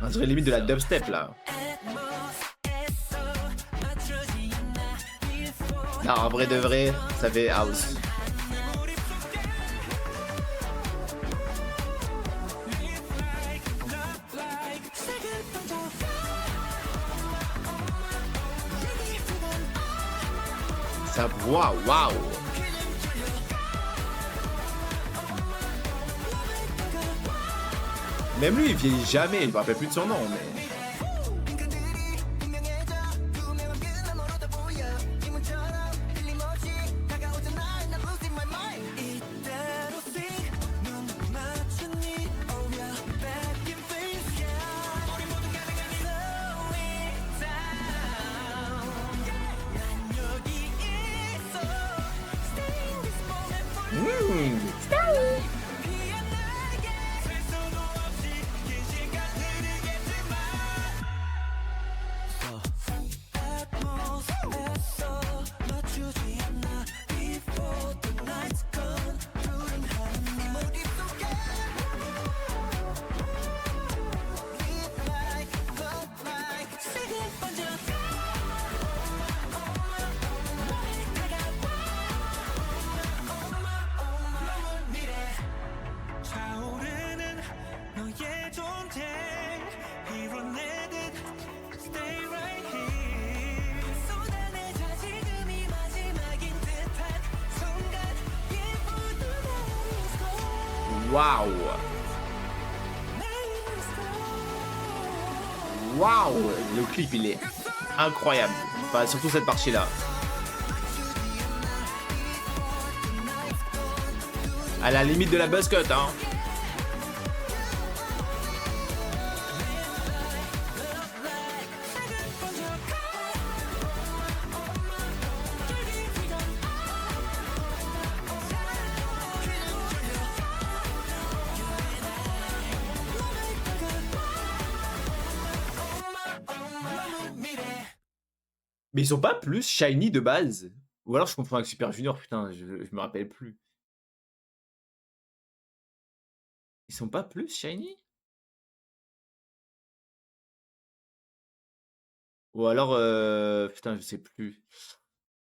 On dirait limite de la dubstep là. Non, en vrai de vrai, ça fait house. Ça, waouh. Même lui, il vieillit jamais. Je me rappelle plus de son nom, mais. Waouh. Waouh, le clip il est incroyable. Enfin, surtout cette partie-là. À la limite de la buzz cut, hein. Mais ils sont pas plus shiny de base? Ou alors je confonds avec Super Junior, putain, je me rappelle plus. Ils sont pas plus shiny? Ou alors, putain, je sais plus.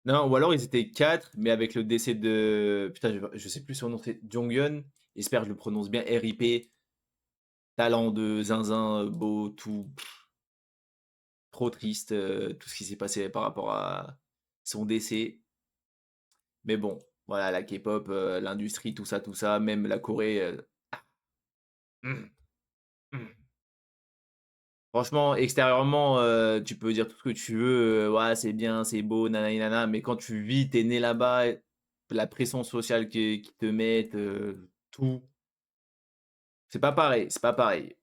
Non, ou alors ils étaient 4, mais avec le décès de. Putain, je sais plus son nom, c'est Jonghyun. J'espère que je le prononce bien. RIP. Talent de zinzin, beau, tout. Trop triste, tout ce qui s'est passé par rapport à son décès. Mais bon, voilà, la K-pop, l'industrie, tout ça, même la Corée. Mmh, mmh. Franchement, extérieurement, tu peux dire tout ce que tu veux, ouais, c'est bien, c'est beau, nanani nana, mais quand tu vis, t'es né là-bas, la pression sociale qui te mettent, tout, c'est pas pareil, c'est pas pareil.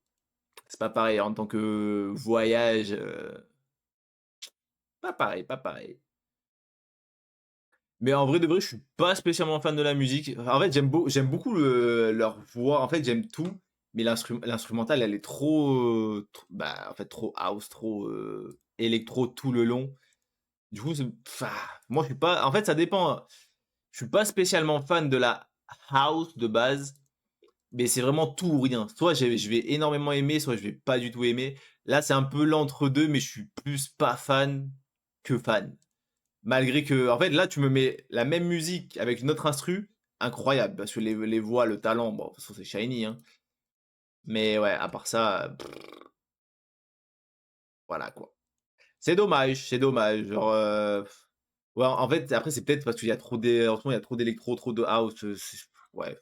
C'est pas pareil en tant que voyage, pas pareil, pas pareil. Mais en vrai de vrai, je suis pas spécialement fan de la musique. En fait, j'aime beaucoup leur voix. En fait, j'aime tout, mais l'instrumental, elle est bah, en fait, trop house, trop électro tout le long. Du coup, moi, je suis pas. En fait, ça dépend. Je suis pas spécialement fan de la house de base, mais c'est vraiment tout ou rien. Soit je vais énormément aimer, soit je vais pas du tout aimer. Là, c'est un peu l'entre-deux, mais je suis plus pas fan que fan. Malgré que, en fait, là, tu me mets la même musique avec une autre instru, incroyable, parce que les voix, le talent, bon, de toute façon, c'est shiny, hein. Mais ouais, à part ça, voilà, quoi. C'est dommage, c'est dommage. Genre, ouais, en fait, après, c'est peut-être parce qu'il y a trop en ce moment, il y a trop d'électro, trop de house, ouais.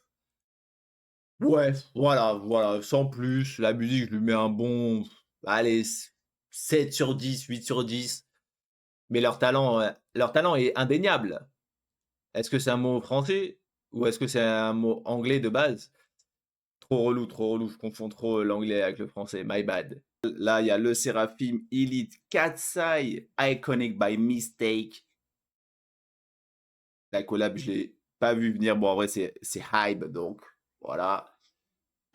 Ouais, voilà, sans plus. La musique, je lui mets un bon, allez, 7 sur 10, 8 sur 10. Mais leur talent est indéniable. Est-ce que c'est un mot français ou est-ce que c'est un mot anglais de base? Trop relou, je confonds trop l'anglais avec le français, my bad. Là, il y a le Seraphim, Elite, Katsai, Iconic by Mistake. La collab, je l'ai pas vu venir. Bon, en vrai, c'est hype, donc voilà.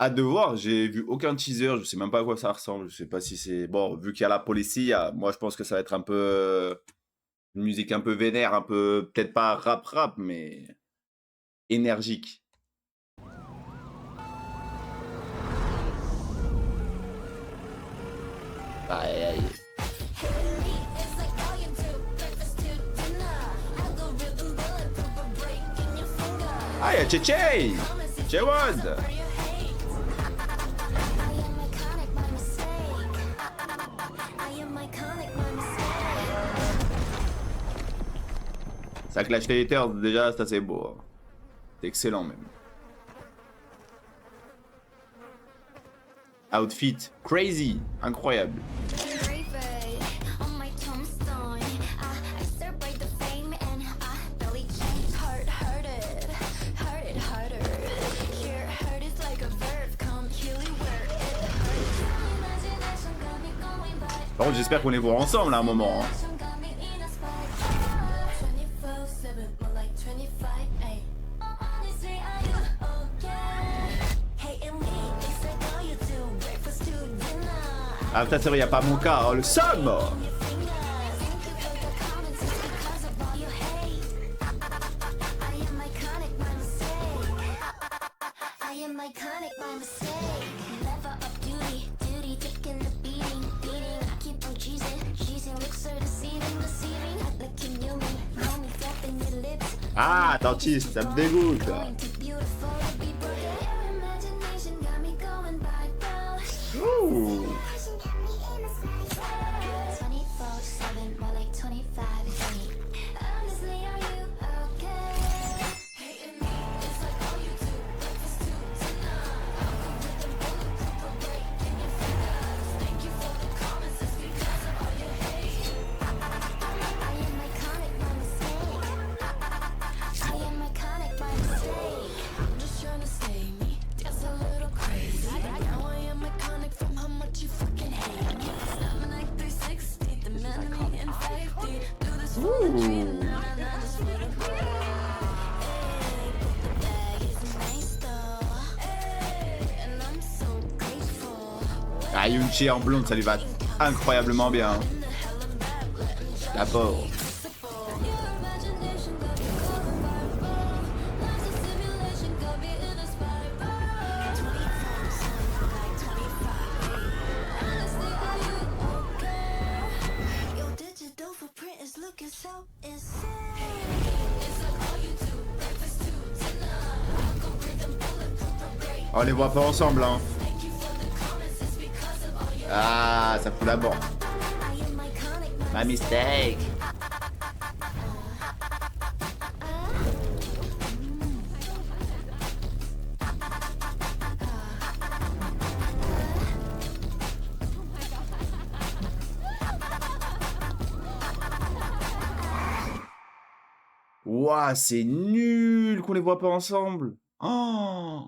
Hâte de voir, j'ai vu aucun teaser, je sais même pas à quoi ça ressemble. Je sais pas si c'est. Bon, vu qu'il y a la police, moi je pense que ça va être un peu. Une musique un peu vénère, un peu. Peut-être pas rap, mais énergique. Aïe, aïe. Ah, il y a Tchétché! Jewad! Ça clash les haters, déjà, ça c'est beau. Hein. C'est excellent même. Outfit, crazy, incroyable. Par contre, j'espère qu'on les voit ensemble à un moment. Hein. Ah putain, c'est vrai, y a pas mon cas, oh, le somme. Ah, dentiste, ça me dégoûte. Ouh. Ah, Yoonchi en blonde, ça lui va incroyablement bien. Hein. La pauvre. Your digital footprint is looking so insane. On les voit pas ensemble, hein. Ah, ça fout la mort. I am iconic. My mistake. Ouah, c'est nul qu'on les voit pas ensemble. Oh.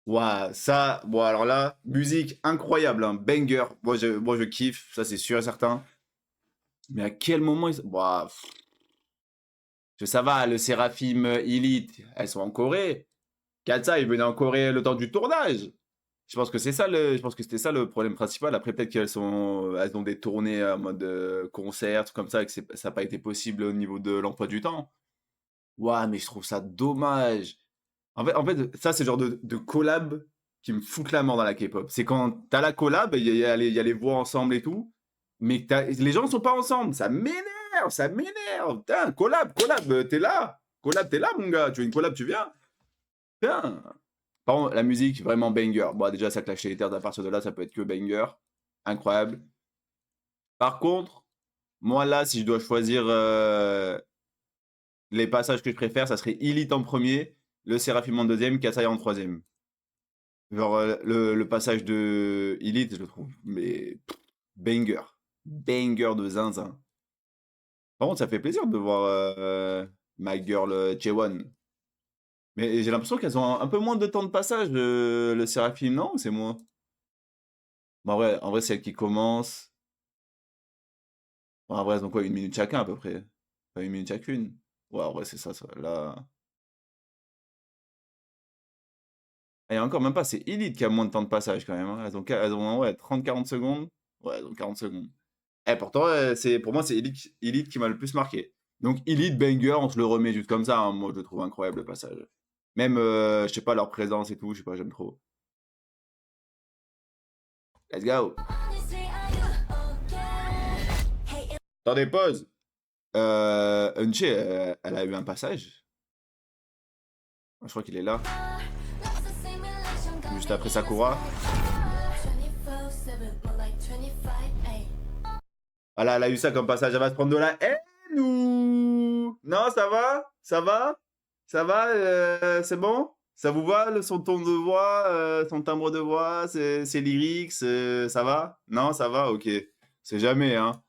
Ouah, ça, bon alors là, musique incroyable, hein, banger. Moi je kiffe, ça c'est sûr et certain. Mais à quel moment ils... Ouah, ça va, le Seraphim Elite, elles sont en Corée. Katsa, il venait en Corée le temps du tournage. Je pense que c'est ça je pense que c'était ça le problème principal. Après, peut-être elles ont des tournées en mode concert, tout comme ça, et que ça n'a pas été possible au niveau de l'emploi du temps. Ouah, mais je trouve ça dommage. En fait, ça, c'est le genre de collab qui me fout la mort dans la K-pop. C'est quand t'as la collab, il y a les voix ensemble et tout, mais les gens ne sont pas ensemble. Ça m'énerve, ça m'énerve. Putain, collab, t'es là. Collab, t'es là, mon gars. Tu veux une collab, tu viens. Putain. Par contre, la musique, vraiment banger. Bon, déjà, ça clash les terres. À partir de là, ça peut être que banger. Incroyable. Par contre, moi, là, si je dois choisir les passages que je préfère, ça serait Elite en premier, le Seraphim en deuxième, Katsai en troisième. Genre, le passage de Elite, je le trouve, mais banger. Banger de zinzin. Par contre, ça fait plaisir de voir My Girl Chaewon. Mais j'ai l'impression qu'elles ont un peu moins de temps de passage, le Seraphim, non? Ou c'est moi? Bon, en vrai, c'est elle qui commence. Bon, en vrai, elles ont quoi? 1 minute chacun, à peu près? Pas 1 minute chacune? Ouais, en vrai, c'est ça, là... Et encore, même pas, c'est Elite qui a moins de temps de passage, quand même. Hein. Elles ont ouais, 30-40 secondes. Ouais, elles ont 40 secondes. Et pourtant, pour moi, c'est Elite qui m'a le plus marqué. Donc, Elite, banger, on se le remet juste comme ça. Hein. Moi, je le trouve incroyable, le passage. Même, je sais pas, leur présence et tout, je sais pas, j'aime trop. Let's go. Attendez, pause. Eunchae, elle a eu un passage. Je crois qu'il est là. Juste après Sakura. Voilà, elle a eu ça comme passage. Elle va se prendre de la haine ou... Non, ça va? Ça va? Ça va? C'est bon? Ça vous va, son ton de voix, son timbre de voix, ses lyrics, ça va? Non, ça va? Ok. C'est jamais, hein.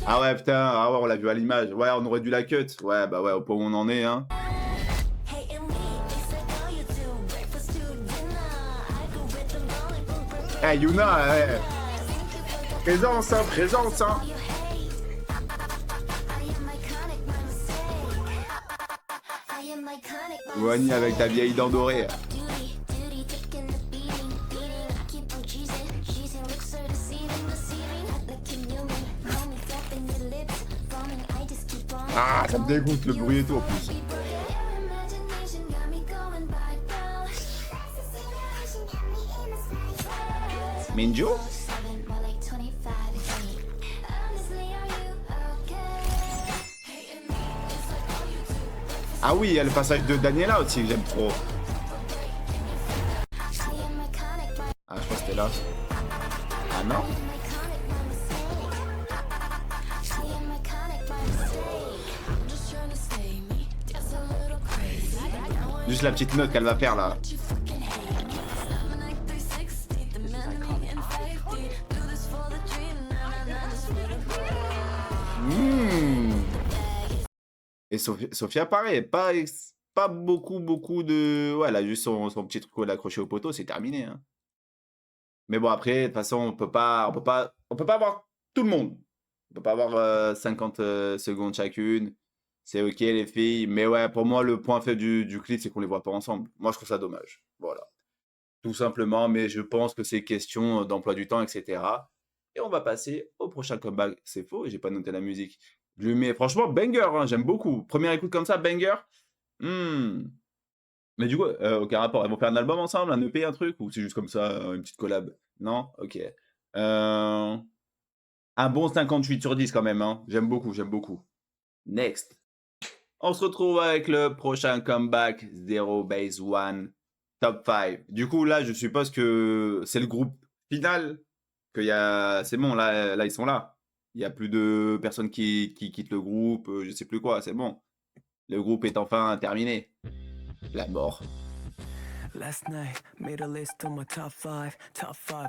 Ah ouais, putain, ah ouais, on l'a vu à l'image. Ouais, on aurait dû la cut. Ouais, bah ouais, au point où on en est, hein. Hey, Yuna, ouais. Présence, hein, présence, hein. Wani avec ta vieille dent dorée. Ah, ça me dégoûte le bruit et tout en plus. Minjo? Ah oui, il y a le passage de Daniela aussi que j'aime trop. Ah, je crois que c'était là. Ah non? Juste la petite note qu'elle va faire là. Et Sophia, pareil, pas beaucoup de... Ouais, elle a juste son petit truc accroché au poteau, c'est terminé. Hein. Mais bon, après, de toute façon, on peut pas avoir tout le monde. On peut pas avoir 50 secondes chacune. C'est ok, les filles. Mais ouais, pour moi, le point faible du clip, c'est qu'on les voit pas ensemble. Moi, je trouve ça dommage. Voilà. tout simplement, mais je pense que c'est question d'emploi du temps, etc. Et on va passer au prochain comeback. C'est faux, j'ai pas noté la musique. Je lui mets franchement banger, hein, j'aime beaucoup. Première écoute comme ça, banger. Hmm. Mais du coup, aucun rapport. Ils vont faire un album ensemble, un EP, un truc, ou c'est juste comme ça, une petite collab? Non? Ok. Un bon 58 sur 10 quand même, hein. J'aime beaucoup, j'aime beaucoup. Next. On se retrouve avec le prochain comeback, Zero Base One, Top 5. Du coup, là, je suppose que c'est le groupe final. C'est bon, là, ils sont là. Il n'y a plus de personnes qui quittent le groupe, je sais plus quoi, c'est bon. Le groupe est enfin terminé. La mort. Last night, made a list of my top five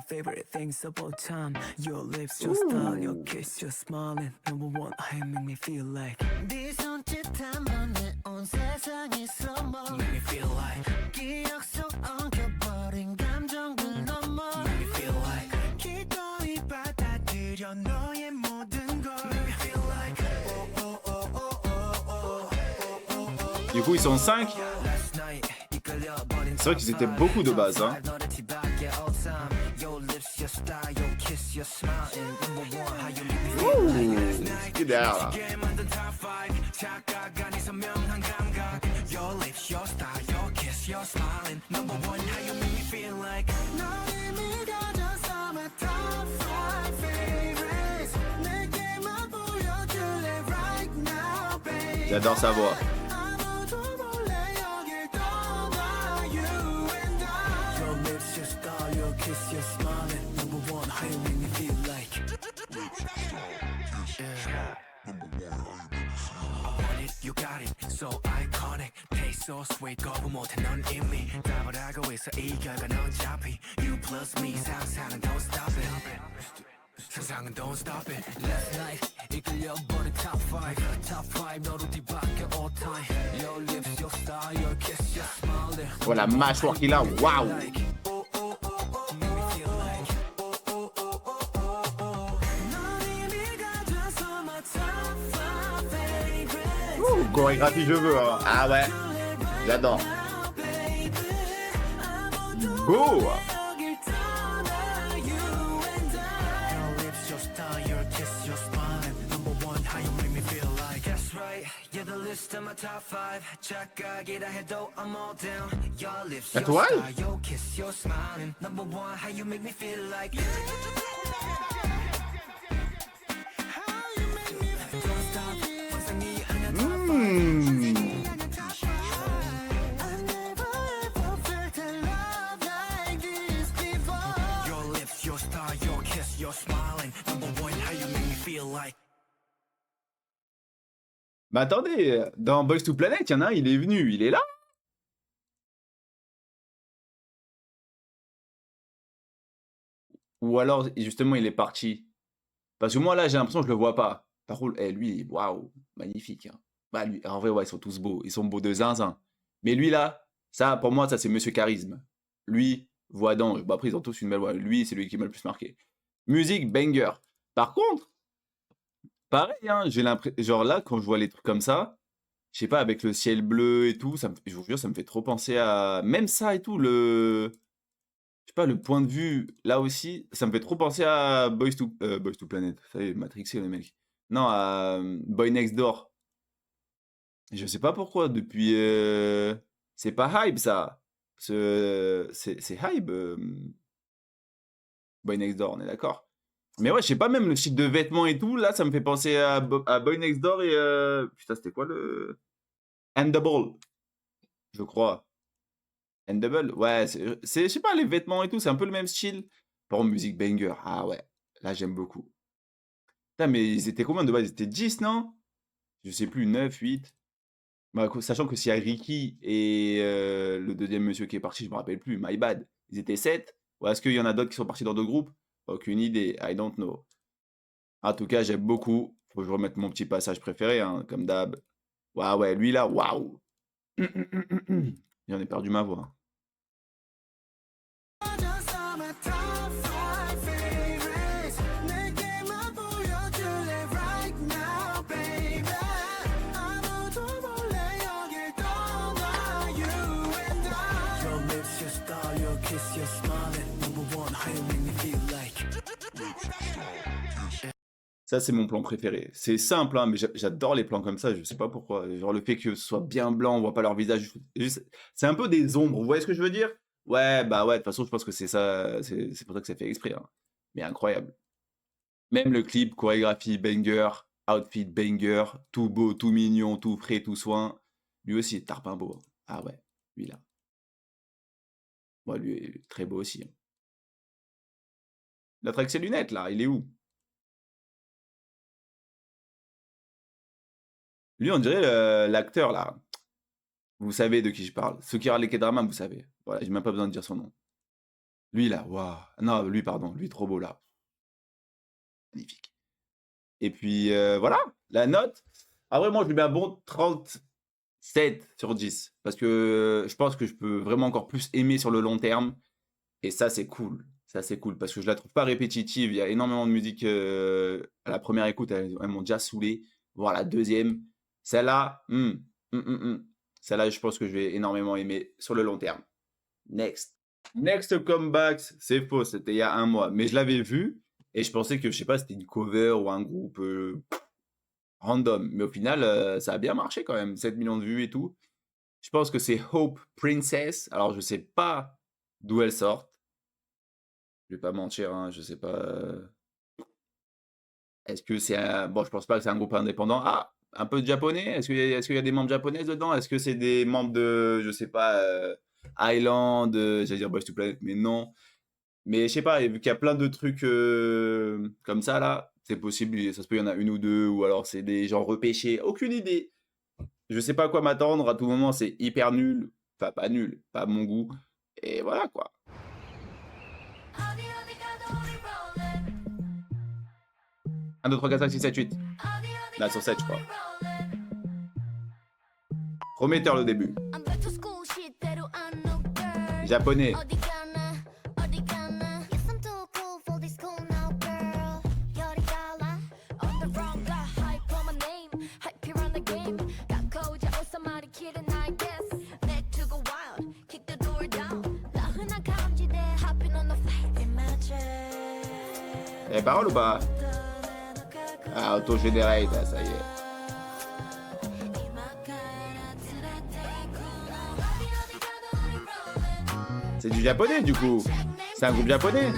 favorite things of all time. Your lips, your style, your kiss, your smiling. Number one, I make me feel like. 네 손짓한 번에 온 세상이 slow-mo. Make me feel like. 기억 속 엉켜버린 감정들 넘어. Make me feel like. 기꺼이 받아들여 너의 모든 걸. Make me feel like. Du coup, ils sont 5. C'est vrai qu'ils étaient beaucoup de base, hein. Ouh, qui est derrière là? J'adore sa voix. You got it, so iconic. Taste so sweet, 거부 못해 넌 이미 답을 알고 있어 이 결과 넌 잡히. You plus me, 상상은 don't stop it. 상상은 don't stop it. Last night, 이끌려버린 top 5 너로 뒤바뀌어 all time. Your lips, your style, your kiss, your smile. Oh, la mâchoire qu'il a, waouh! Chorégraphie, je veux, hein. Ah ouais, j'adore. Beau! La toile? Bah attendez, dans Boys to Planet, il y en a un, il est venu, il est là? Ou alors, justement, il est parti? Parce que moi, là, j'ai l'impression que je le vois pas. Par contre, lui, waouh, magnifique, hein. Bah lui, en vrai, ouais, ils sont tous beaux. Ils sont beaux de zinzin. Mais lui, là, ça, pour moi, ça, c'est Monsieur Charisme. Lui, voix d'ange. Bah après, ils ont tous une belle voix. Lui, c'est lui qui m'a le plus marqué. Musique, banger. Par contre, pareil, hein, j'ai l'impression... Genre là, quand je vois les trucs comme ça, je sais pas, avec le ciel bleu et tout, je vous jure, ça me fait trop penser à... Même ça et tout, je sais pas, le point de vue, là aussi, ça me fait trop penser à Boys to Planet. Ça y est, matrixé, les mecs. Non, à Boy Next Door. Je sais pas pourquoi, depuis... C'est pas Hype, ça. C'est Hype, Boy Next Door, on est d'accord. Mais ouais, je sais pas, même le style de vêtements et tout, là, ça me fait penser à Boy Next Door et... Putain, c'était quoi le... Double, je crois. Double, ouais, je sais pas, les vêtements et tout, c'est un peu le même style. Par contre, musique banger, ah ouais, là, j'aime beaucoup. Putain, mais ils étaient combien de base? Ils étaient 10, non? Je sais plus, 9, 8. Bah, sachant que s'il y a Ricky et le deuxième monsieur qui est parti, je me rappelle plus, my bad. Ils étaient 7. Ou est-ce qu'il y en a d'autres qui sont partis dans d'autres groupes? Aucune idée, I don't know. En tout cas, j'aime beaucoup. Faut que je remette mon petit passage préféré, hein, comme d'hab. Waouh, ouais, lui là, waouh. J'en ai perdu ma voix. Ça, c'est mon plan préféré. C'est simple, hein, mais j'adore les plans comme ça, je sais pas pourquoi. Genre le fait que ce soit bien blanc, on voit pas leur visage. C'est un peu des ombres, vous voyez ce que je veux dire? Ouais, bah ouais, de toute façon, je pense que c'est ça, c'est pour ça que c'est fait exprès, hein. Mais incroyable. Même le clip, chorégraphie banger, outfit banger, tout beau, tout mignon, tout frais, tout soin. Lui aussi, tarpin beau, hein. Ah ouais, lui là. Moi, lui est très beau aussi, hein. L'autre avec ses lunettes là, il est où? Lui, on dirait l'acteur là. Vous savez de qui je parle. Ceux qui regardent les K-dramas, vous savez. Voilà, j'ai même pas besoin de dire son nom. Lui là, waouh. Non, lui, pardon, lui trop beau là. Magnifique. Et puis voilà, la note. Après, moi, je lui mets un bon 37 sur 10. Parce que je pense que je peux vraiment encore plus aimer sur le long terme. Et ça, c'est cool. Ça, c'est cool. Parce que je la trouve pas répétitive. Il y a énormément de musique à la première écoute. Elles m'ont déjà saoulé. Voire la deuxième. Celle-là, celle-là, je pense que je vais énormément aimer sur le long terme. Next. Next Comebacks, c'est faux, c'était il y a un mois. Mais je l'avais vu et je pensais que, je sais pas, c'était une cover ou un groupe random. Mais au final, ça a bien marché quand même. 7 millions de vues et tout. Je pense que c'est Hope Princess. Alors, je sais pas d'où elle sort. Je vais pas mentir, hein, je sais pas. Est-ce que c'est un... Bon, je pense pas que c'est un groupe indépendant. Ah, un peu de japonais? Est-ce qu'il y a des membres japonais dedans? Est-ce que c'est des membres de, je sais pas, Island, j'allais dire Boys to Planet, mais non. Mais je sais pas, vu qu'il y a plein de trucs comme ça là, c'est possible, ça se peut, il y en a une ou deux, ou alors c'est des gens repêchés, aucune idée. Je sais pas à quoi m'attendre, à tout moment c'est hyper nul, enfin pas nul, pas à mon goût, et voilà quoi. 1, 2, 3, 4, 5, 6, 7, 8. Là sur 7 je crois. Prometteur le début. Japonais. Les paroles ou pas? Ah, auto-generate, là, ça y est. C'est du japonais du coup. C'est un groupe japonais.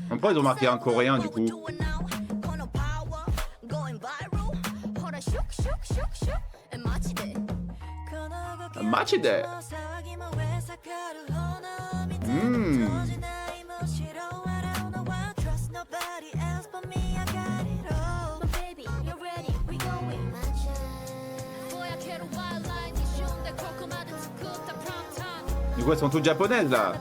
Pourquoi ils ont marqué un coréen du coup? Machide. Du coup elles sont toutes japonaises là.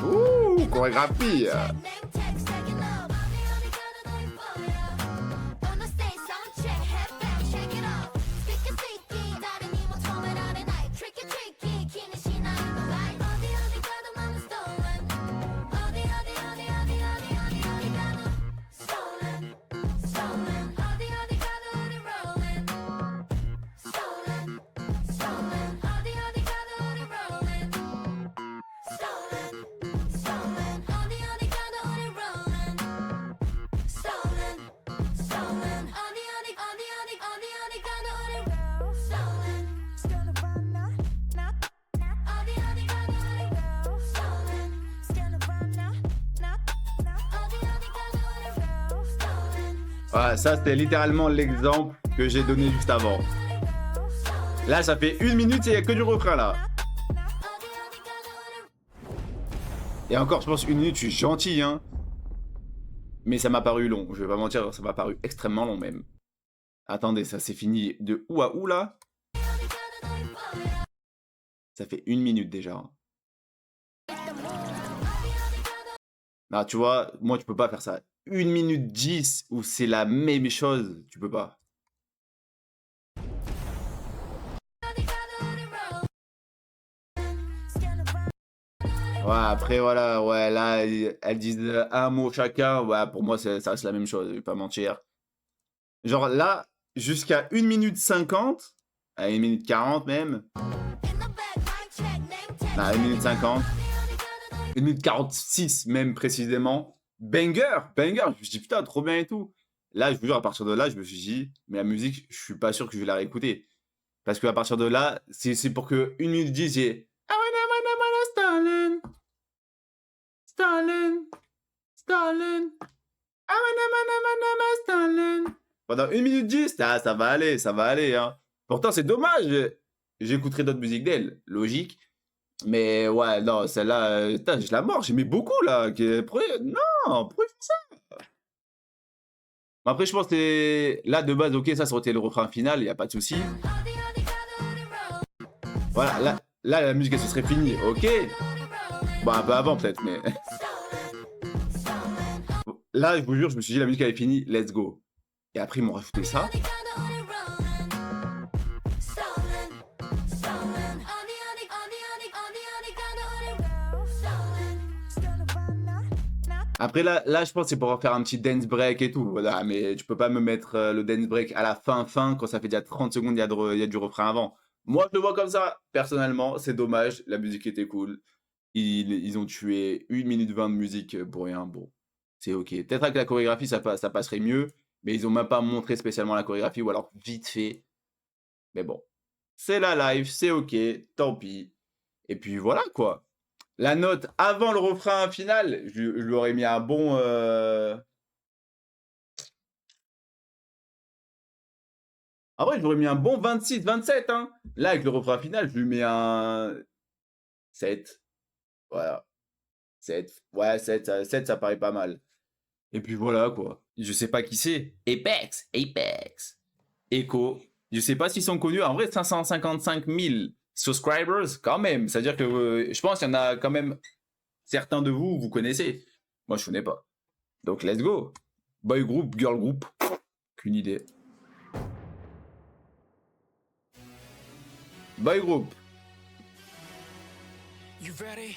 Ouh, chorégraphie. Voilà, ça c'était littéralement l'exemple que j'ai donné juste avant. Là ça fait 1 minute et il n'y a que du refrain là. Et encore je pense 1 minute je suis gentil hein. Mais ça m'a paru long, je vais pas mentir, ça m'a paru extrêmement long même. Attendez, ça s'est fini de où à où là? Ça fait 1 minute déjà. Non, tu vois, moi tu peux pas faire ça. 1 minute 10 où c'est la même chose, tu peux pas. Ouais, après, voilà, ouais, là, elles disent un mot chacun. Ouais, pour moi, ça reste la même chose, je vais pas mentir. Genre là, jusqu'à 1 minute 50, à 1 minute 40 même, à 1 minute 50, 1 minute 46 même précisément, banger, banger. Je me suis dit, putain, trop bien et tout. Là, je vous jure, à partir de là, je me suis dit, mais la musique, je suis pas sûr que je vais la réécouter. Parce qu'à partir de là, c'est pour que 1 minute 10, j'ai Stalin, Stalin, Stalin, Stalin. Pendant 1 minute 10, ça va aller, ça va aller. Hein. Pourtant, c'est dommage. J'écouterai d'autres musiques d'elle, logique. Mais ouais, non, celle-là, je la mords. J'aimais beaucoup, là. Non, pourquoi il fait ça? Après, je pense que là, de base, ok, ça aurait été le refrain final, il n'y a pas de souci. Voilà, là, la musique, elle se serait finie, ok. Bon, un peu avant, peut-être, mais... Là, je vous jure, je me suis dit, la musique, elle est finie, let's go. Et après, ils m'ont rajouté ça. Après, là, je pense que c'est pour faire un petit dance break et tout. Voilà, mais tu peux pas me mettre le dance break à la fin, quand ça fait déjà 30 secondes, il y a du refrain avant. Moi, je le vois comme ça. Personnellement, c'est dommage. La musique était cool. Ils ont tué 1 minute 20 de musique pour rien. Bon, c'est ok. Peut-être avec la chorégraphie, ça passerait mieux. Mais ils ont même pas montré spécialement la chorégraphie, ou alors vite fait. Mais bon, c'est la live, c'est ok. Tant pis. Et puis voilà, quoi. La note avant le refrain final, je lui aurais mis un bon... En vrai, je lui aurais mis un bon 26, 27. Hein. Là, avec le refrain final, je lui mets un 7. Voilà. 7. Ouais, 7, 7, ça paraît pas mal. Et puis voilà, quoi. Je sais pas qui c'est. Apex. Echo. Je sais pas s'ils sont connus. En vrai, 555 000 subscribers, quand même. C'est-à-dire que je pense qu'il y en a quand même certains de vous, vous connaissez. Moi, je connais pas. Donc, let's go. Boy group, girl group. Qu'une idée. Boy group. You ready?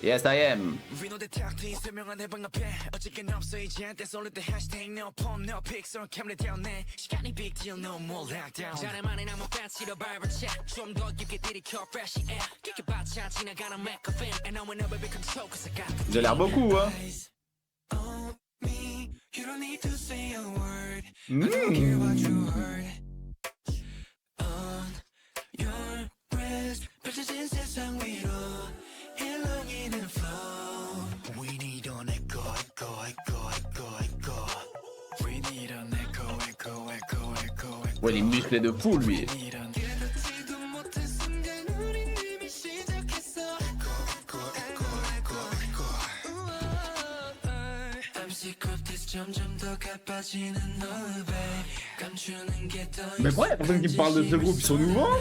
Yes, I am. 위로 대탁뒤 설명한 해방 앞에 어쨌든 없어 이제 댄스 올릴 때 hashtag no pump no pixel 캠era down네 시간이 big deal no more lockdown 자네만의 남은 fancy로 barber check 좀 더 깊게 들이켜 freshy air 깊게 받쳐 지나가는 microphone and I will never be control cause I got J'ai l'air beaucoup, hein. on me. You don't need to say a word. I don't care what you heard. On your breast, 펼쳐진 세상 위로 일렁이는 flow. We need an echo, echo, echo, echo, echo. We need an echo, echo, echo, echo, echo. Ouais, il est musclé de fou, lui. 깨닫지도 못한 순간 우린 이미 시작했어. Echo, echo, echo, echo, echo. I'm sick of this 점점 더 가빠지는 너의 babe. 감추는 게 더 Mais pourquoi il y a personne qui me parle de ce groupe? Ils sont nouveaux?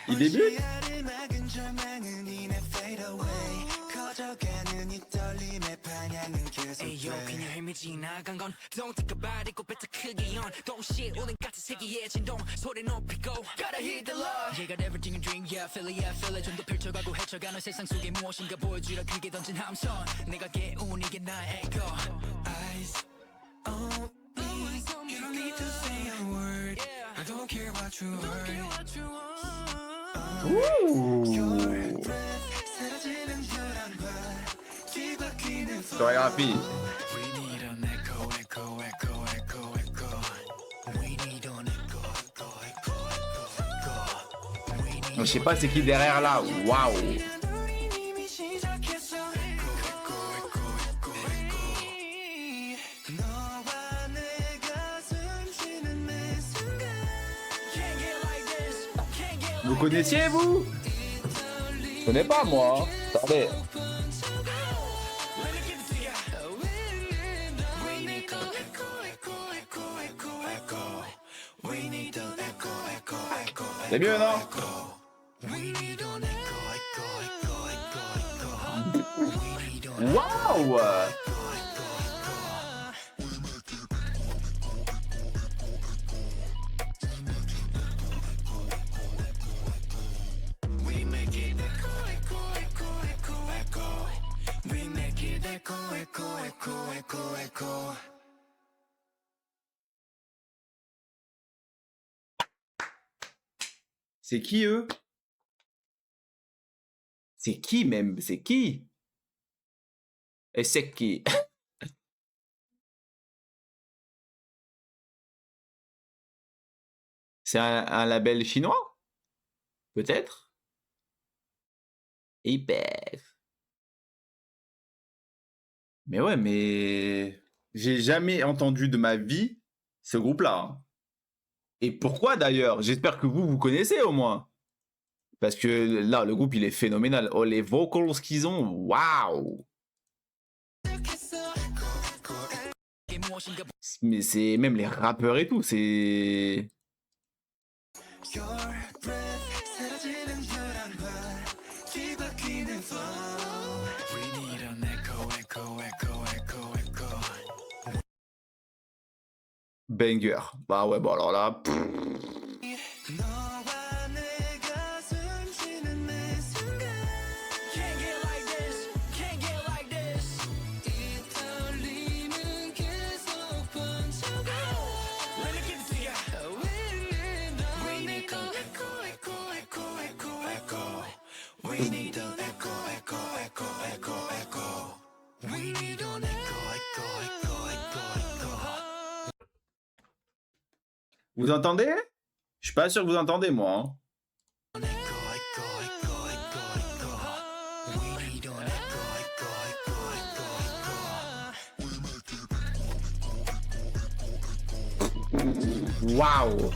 Ils débutent? 시야를 막은 절망은 이내 fade away. 커져가는 이 떨림의 방향은 계속 Ayo 그냥 힘이 지나간 건 Don't think about it 고 뱉어 크게 연 동시에 오는 같은 세기의 진동 소리 높이고 Gotta hit the love You got everything in dream yeah feel it 좀 더 펼쳐가고 헤쳐가는 세상 속에 무엇인가 보여주려 크게 던진 함선 내가 깨운 이게 나의 echo eyes on me. You don't need to say a word. I don't care what you heard. Ouh. 사라지는 불안과 뒤바뀌는 flow. Chorégraphie. We need an echo, echo, echo, echo, echo. We need an echo, echo, echo, echo, echo. We need Je sais pas c'est qui derrière là. Waouh. 우린 이미 시작했어. Echo, echo, echo, echo, echo. 너와 내가 숨쉬는 매 순간. Can't get like this Can't get Vous connaissiez, vous? Je connais pas, moi. Attendez. We need an echo, echo, echo, echo, echo. We need an echo, echo, echo, C'est mieux, non? We need an echo, echo, echo, echo, echo. We need an Waouh. echo, echo, echo. C'est qui eux? C'est qui même? C'est qui? Et c'est qui? C'est un label chinois? Peut-être? Hyper. Mais ouais, mais j'ai jamais entendu de ma vie ce groupe-là, hein. Et pourquoi d'ailleurs? J'espère que vous connaissez au moins. Parce que là, le groupe, il est phénoménal. Oh, les vocals qu'ils ont, waouh! Mais c'est même les rappeurs et tout, c'est... Banger. Bah ouais, bon alors là... pff. Can't get like this, can't get like this. Let me give it to ya. We need echo, echo, echo, echo, echo, echo. We need an echo, echo, echo, echo, echo. We need an echo, echo, echo, echo, echo. Vous entendez? Je suis pas sûr que vous entendez, moi. Hein. An echo, echo, echo, echo, echo. We need an echo, echo, echo, echo, echo. Waouh!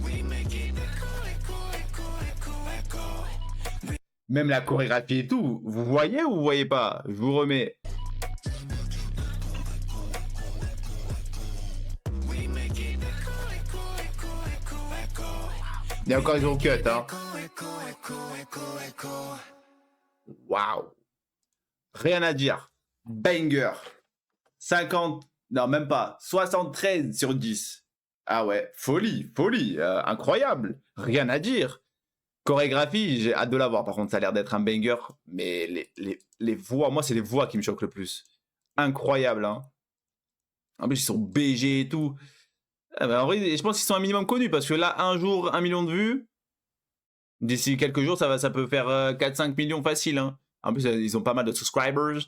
We make it echo, echo, echo, echo, echo. Même la chorégraphie et tout, vous voyez ou vous voyez pas? Je vous remets. We make it echo, echo, echo, echo, echo. Il y a encore des gros cuts, hein. Echo, echo, echo, echo, echo. Waouh! Rien à dire. Banger. 50, non même pas, 73 sur 10. Ah ouais, folie, folie, incroyable. Rien à dire. Chorégraphie, j'ai hâte de la voir. Par contre, ça a l'air d'être un banger. Mais les voix, moi, c'est les voix qui me choquent le plus. Incroyable, hein. En plus, ils sont BG et tout. Ah bah, en vrai, je pense qu'ils sont un minimum connus. Parce que là, un jour, 1 million de vues. D'ici quelques jours, ça peut faire 4-5 millions facile, hein. En plus, ils ont pas mal de subscribers.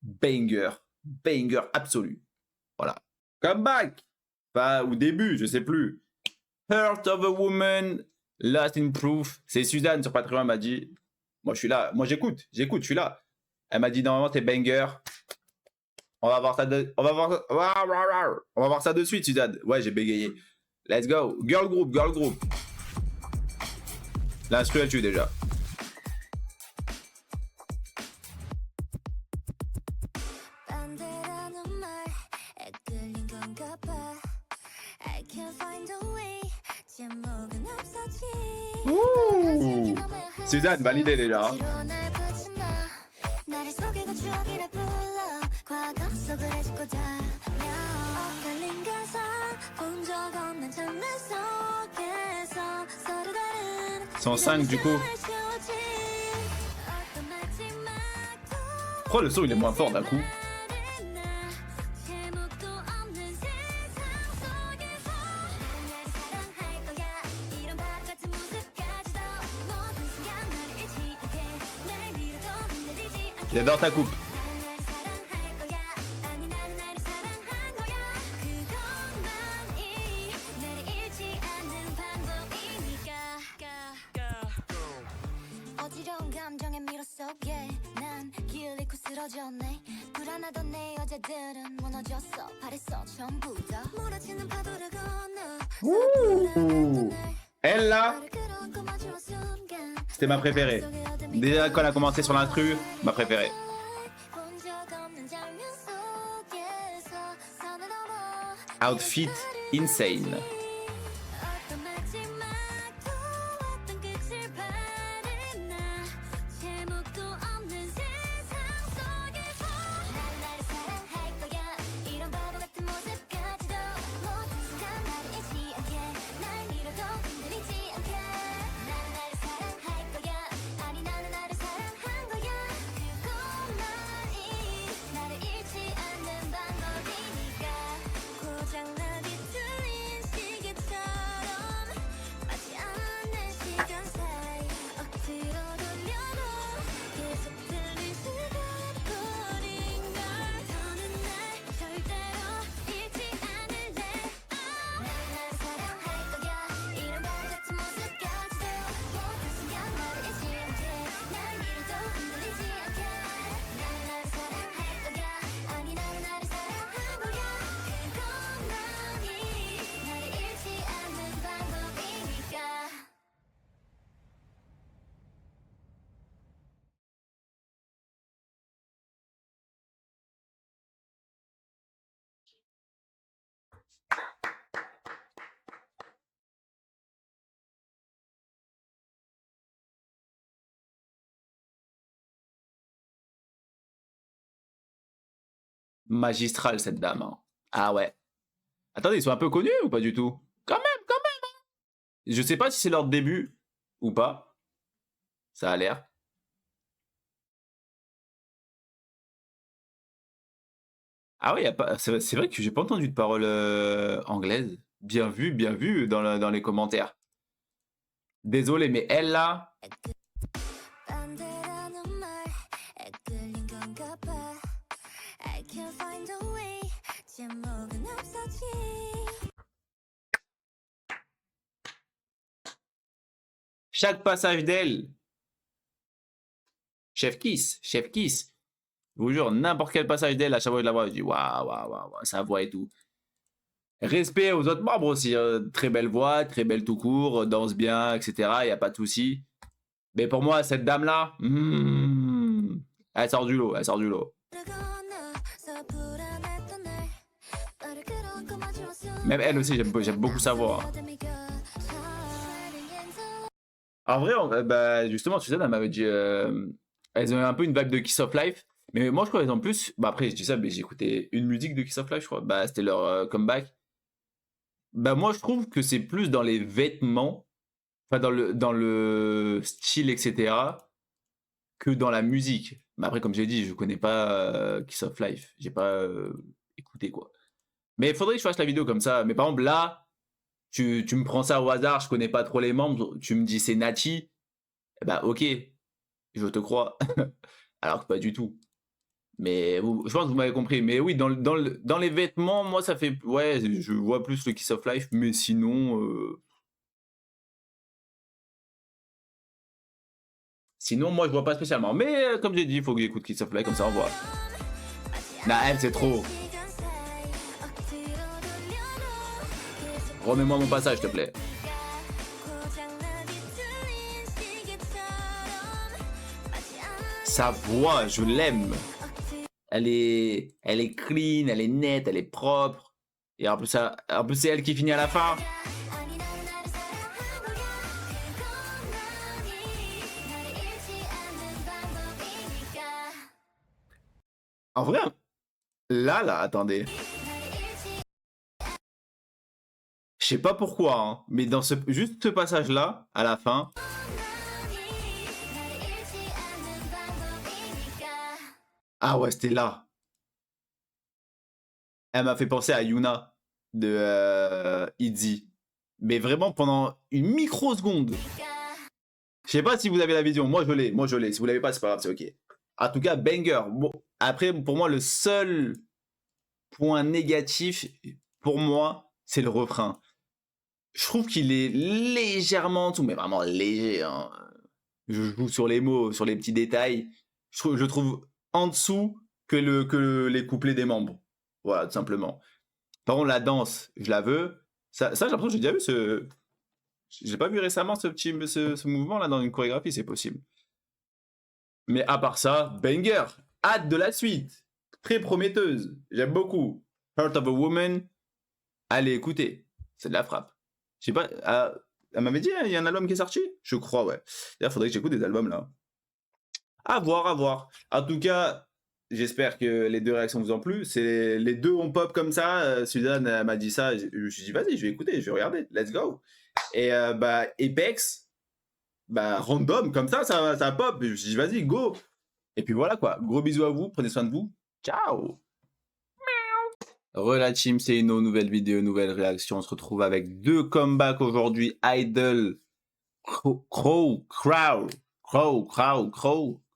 Banger. Banger absolu. Voilà. Comeback. Enfin, ou début, je sais plus. Heart of a Woman. Last in Proof. C'est Suzanne sur Patreon, elle m'a dit. Moi, je suis là. Moi, j'écoute, je suis là. Elle m'a dit, normalement, t'es banger. On va voir ça on va voir ça de suite, Suzanne. Ouais, j'ai bégayé. Let's go. Girl group, girl group. L'instru, elle tue déjà. 반대라는 말에 끌린 건가 봐. I can't find a way. 제목은 없어지. Suzanne, validé déjà. 뒤로 날 붙지 마. 나를 속이고 추억이라 불러. 과거 속을 헤집고 다녀. 엇갈린 가사 본 적 없는 장면 속에서 서로 다른 Sont 5 du coup. Pourquoi le son il est moins fort d'un coup? J'adore ta coupe. 어지러운 감정의 미로 속에 난 길 잃고 쓰러졌네. 불안하던 내 여자들은 무너졌어. 바랬어 전부 다 몰아치는 파도를 건너. Elle là, c'était ma préférée. Déjà quand elle a commencé sur l'instru, ma préférée. Outfit insane. Magistrale, cette dame. Hein. Ah ouais. Attendez, ils sont un peu connus ou pas du tout? Quand même, quand même. Hein. Je sais pas si c'est leur début ou pas. Ça a l'air. Ah oui, y a pas... c'est vrai que j'ai pas entendu de parole anglaise. Bien vu dans les commentaires. Désolé, mais elle là, 반대라는 말 헷갈린 건가 봐 I can't find a way 제목은 없어지 chaque passage d'elle. Chef Kiss. Je vous jure, n'importe quel passage d'elle, à chaque fois que je la vois, je dis waouh, sa voix et tout. Respect aux autres membres aussi. Hein. Très belle voix, très belle tout court, danse bien, etc. Il n'y a pas de souci. Mais pour moi, cette dame-là, elle sort du lot, elle sort du lot. Même elle aussi, j'aime beaucoup sa voix. En vrai, bah, justement, Suzanne, elle m'avait dit... elles ont un peu une vibe de Kiss of Life. Mais moi, je crois qu'elles ont plus... Bah après, je dis ça, mais j'ai écouté une musique de Kiss of Life, je crois. Bah, c'était leur comeback. Bah moi, je trouve que c'est plus dans les vêtements, enfin dans le style, etc., que dans la musique. Mais après, comme j'ai dit, je connais pas Kiss of Life. J'ai pas écouté, quoi. Mais il faudrait que je fasse la vidéo comme ça. Mais par exemple, là, tu me prends ça au hasard, je connais pas trop les membres, tu me dis c'est Nachi, bah ok, je te crois. Alors que pas du tout. Mais je pense que vous m'avez compris. Mais oui, dans les vêtements, moi ça fait... Ouais, je vois plus le Kiss of Life, mais sinon... Sinon, moi je vois pas spécialement. Mais comme j'ai dit, il faut que j'écoute Kiss of Life, comme ça on voit. Nah, elle c'est trop. Remets-moi mon passage, s'il te plaît. Sa voix, je l'aime. Elle est clean, elle est nette, elle est propre. Et en plus, c'est elle qui finit à la fin. En vrai, là, attendez. Je sais pas pourquoi, hein, mais dans juste ce passage-là, à la fin... Ah ouais, c'était là. Elle m'a fait penser à Yuna de Itzy. Mais vraiment pendant une microseconde. Je sais pas si vous avez la vision. Moi, je l'ai. Si vous l'avez pas, c'est pas grave, c'est ok. En tout cas, banger. Bon, après, pour moi, le seul point négatif, pour moi, c'est le refrain. Je trouve qu'il est légèrement en dessous, mais vraiment léger. Hein. Je joue sur les mots, sur les petits détails. Je trouve en dessous que les couplets des membres. Voilà, tout simplement. Par contre, la danse, je la veux. Ça j'ai l'impression que j'ai déjà vu j'ai pas vu récemment ce mouvement-là dans une chorégraphie, c'est possible. Mais à part ça, banger. Hâte de la suite. Très prometteuse. J'aime beaucoup. Heart of a Woman. Allez, écoutez. C'est de la frappe. Je sais pas... elle m'avait dit, il y a un album qui est sorti? Je crois, ouais. D'ailleurs, faudrait que j'écoute des albums, là. À voir. En tout cas, j'espère que les deux réactions vous ont plu. Les deux ont pop comme ça. Suzanne m'a dit ça. Je me suis dit, vas-y, je vais écouter, je vais regarder. Let's go. Et Apex, random, comme ça pop. Je me suis dit, vas-y, go. Et puis voilà, quoi. Gros bisous à vous. Prenez soin de vous. Ciao. Rela team, c'est une nouvelle vidéo, nouvelle réaction. On se retrouve avec deux comebacks aujourd'hui. Idol, Crow.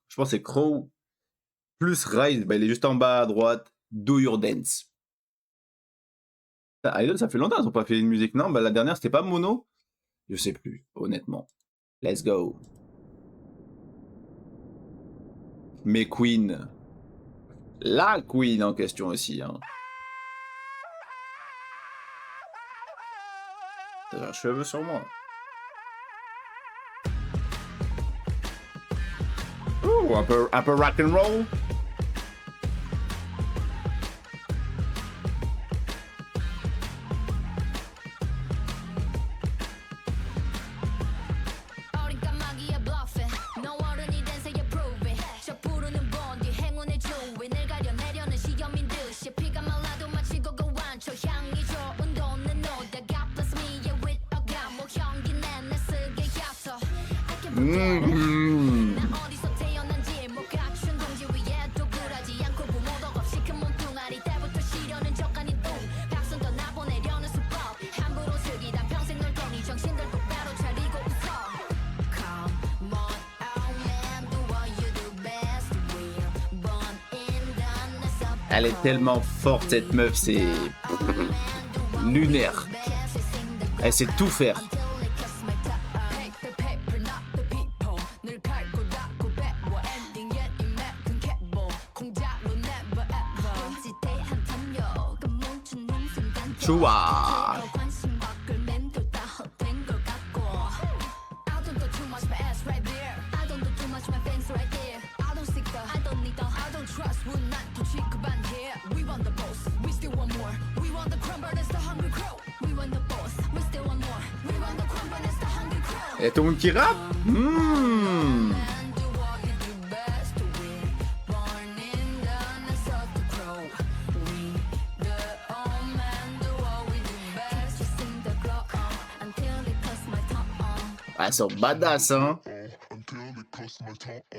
Je pense que c'est Crow plus Rise. Il est juste en bas à droite. Do Your Dance. Idol, ça fait longtemps qu'ils n'ont pas fait une musique. Non, la dernière, c'était pas Mono. Je sais plus, honnêtement. Let's go. Mais Queen. La Queen en question aussi. Hein. T'as un cheveu sur moi. Ouh, un peu rock and roll. Mmh. 어디서 태어난지 목각춘 동지 위에 또 굴하지 않고 부모도 없이 큰 몸뚱아리 때부터 시려는 척하니 뚱 박선 떠나보내려는 수법 함부로 슬기다 평생 놀 테니 정신들 똑바로 차리고 웃어 Come on oh man do what you do best we're born in the nest of Elle est tellement forte cette meuf, c'est lunaire. Elle sait tout faire. 좋아. Et tout le monde qui rappe. Mmh. Ah, elles sont badass, hein. Until it cuts my tongue on.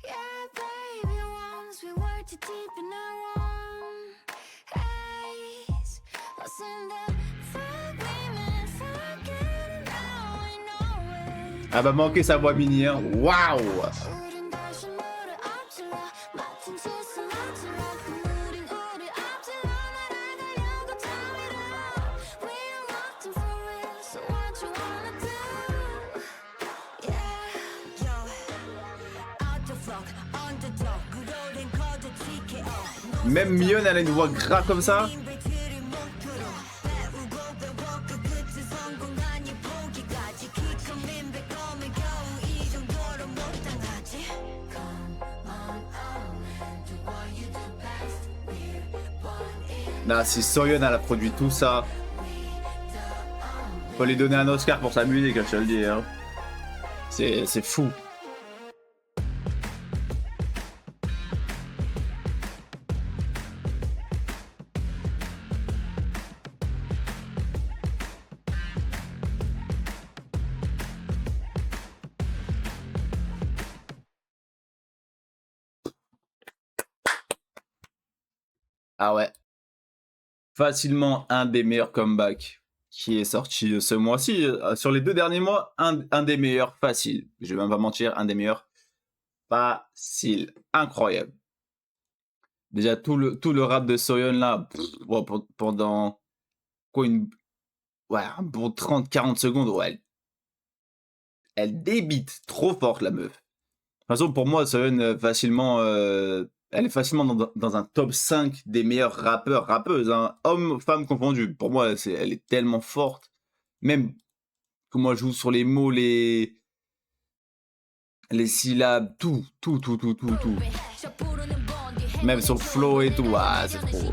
Yeah, baby, once we were too deep in our own haze. Lost in the fog, we meant forget, now we know it. Elle va manquer sa voix mini, hein. Waouh. 우린 다시 물을 앞질러 마침 실수 맞질러 우린 우리 앞질러 날아가려고 time it up. We are locked in for real, so what you wanna do? Yeah. Yo, out the flock, underdog, 구도된 코드 TKO. Même Mion, elle a une voix grave comme ça. 배틀을 못 들어. 배우고 배워 그 끝에 성공하니 포기까지 키큰 민백검을 겨우 이 정도로 못 당하지. Là, si Soyeon, elle a produit tout ça, faut lui donner un Oscar pour sa musique, je te le dis. Hein. C'est fou. Ah ouais. Facilement un des meilleurs comebacks qui est sorti ce mois-ci. Sur les 2 derniers mois, un des meilleurs, facile. Je vais même pas mentir, un des meilleurs. Facile. Incroyable. Déjà, tout le rap de Soyeon là, bon, pendant quoi, un bon 30-40 secondes, ouais, elle débite trop fort la meuf. De toute façon, pour moi, Soyeon, facilement, elle est facilement dans un top 5 des meilleurs rappeurs, rappeuses, hein, hommes, femmes confondus. Pour moi, elle est tellement forte. Même comment elle joue sur les mots, les syllabes, tout. Même sur le flow et tout, ah, c'est trop.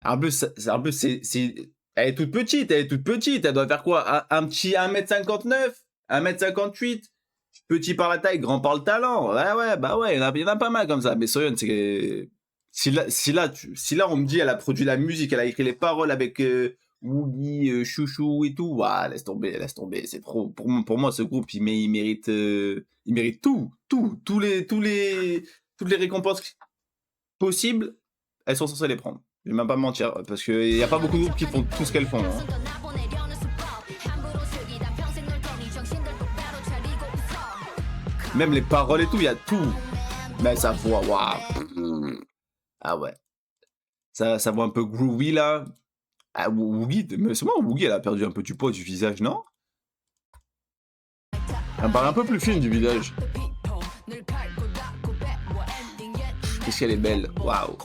En plus, elle est toute petite, elle doit faire quoi? Un petit 1m59, 1m58, petit par la taille, grand par le talent. Ouais, bah ouais, il y en a pas mal comme ça. Mais Soyeon, c'est... Si là, on me dit, elle a produit la musique, elle a écrit les paroles avec Woogie, Chouchou et tout, ouah, laisse tomber, c'est trop. Pour moi, ce groupe, il mérite tout. Toutes les récompenses possibles, elles sont censées les prendre. Je vais même pas mentir, parce qu'il n'y a pas beaucoup de groupes qui font tout ce qu'elles font. Hein. Même les paroles et tout, il y a tout. Mais sa voix, waouh. Ah ouais. Ça voit un peu groovy là. Ah, Woogie, mais c'est moi, Woogie, elle a perdu un peu du poids du visage, non? Elle me paraît un peu plus fine du visage. Qu'est-ce qu'elle est belle, waouh.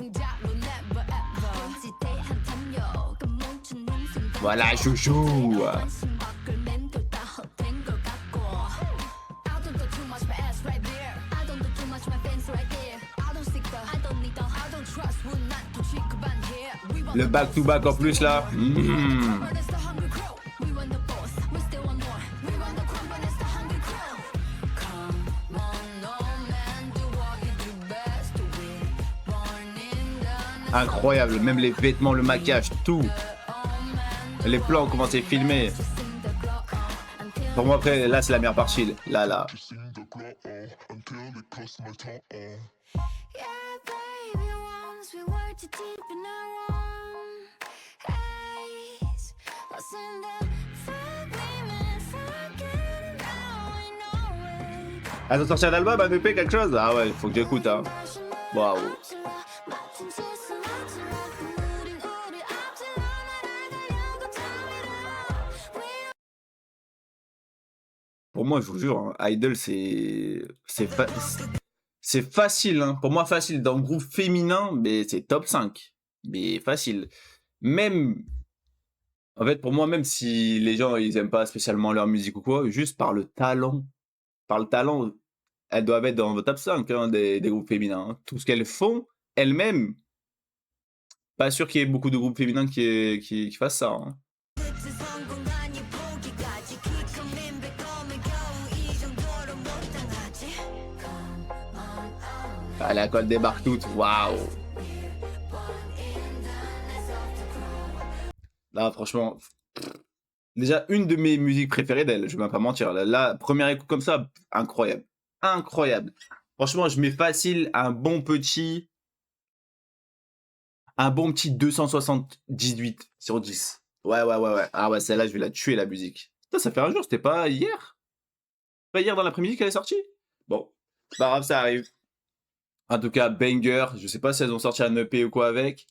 Voilà, chouchou. Le back-to-back en plus là. Mmh. Incroyable, même les vêtements, le maquillage, tout. Les plans, comment c'est filmé. Pour moi, après, là, c'est la meilleure partie. Là. Yeah, baby, once we were too deep in our own haze. Lost in the fog, we meant forget, and now we know it. Elles ont sorti un album, un EP, quelque chose? Ah ouais, faut que j'écoute, hein. Waouh. Pour moi, je vous jure, hein, Idol, c'est facile, hein. Pour moi, facile. Dans le groupe féminin, mais c'est top 5. Mais facile. Même, en fait, pour moi, même si les gens, ils aiment pas spécialement leur musique ou quoi, juste par le talent, elles doivent être dans le top 5 hein, des groupes féminins. Hein. Tout ce qu'elles font, elles-mêmes, pas sûr qu'il y ait beaucoup de groupes féminins qui fassent ça. Hein. Ah, la colle débarque toute, waouh! Là, franchement, déjà une de mes musiques préférées d'elle, je vais même pas mentir. Là, première écoute comme ça, incroyable. Incroyable. Franchement, je mets facile un bon petit 278 sur 10. Ouais. Ah ouais, celle-là, je vais la tuer, la musique. Putain, ça fait un jour, c'était pas hier? Pas hier dans l'après-midi qu'elle est sortie? Bon, c'est pas grave, ça arrive. En tout cas, banger. Je sais pas si elles ont sorti un EP ou quoi avec.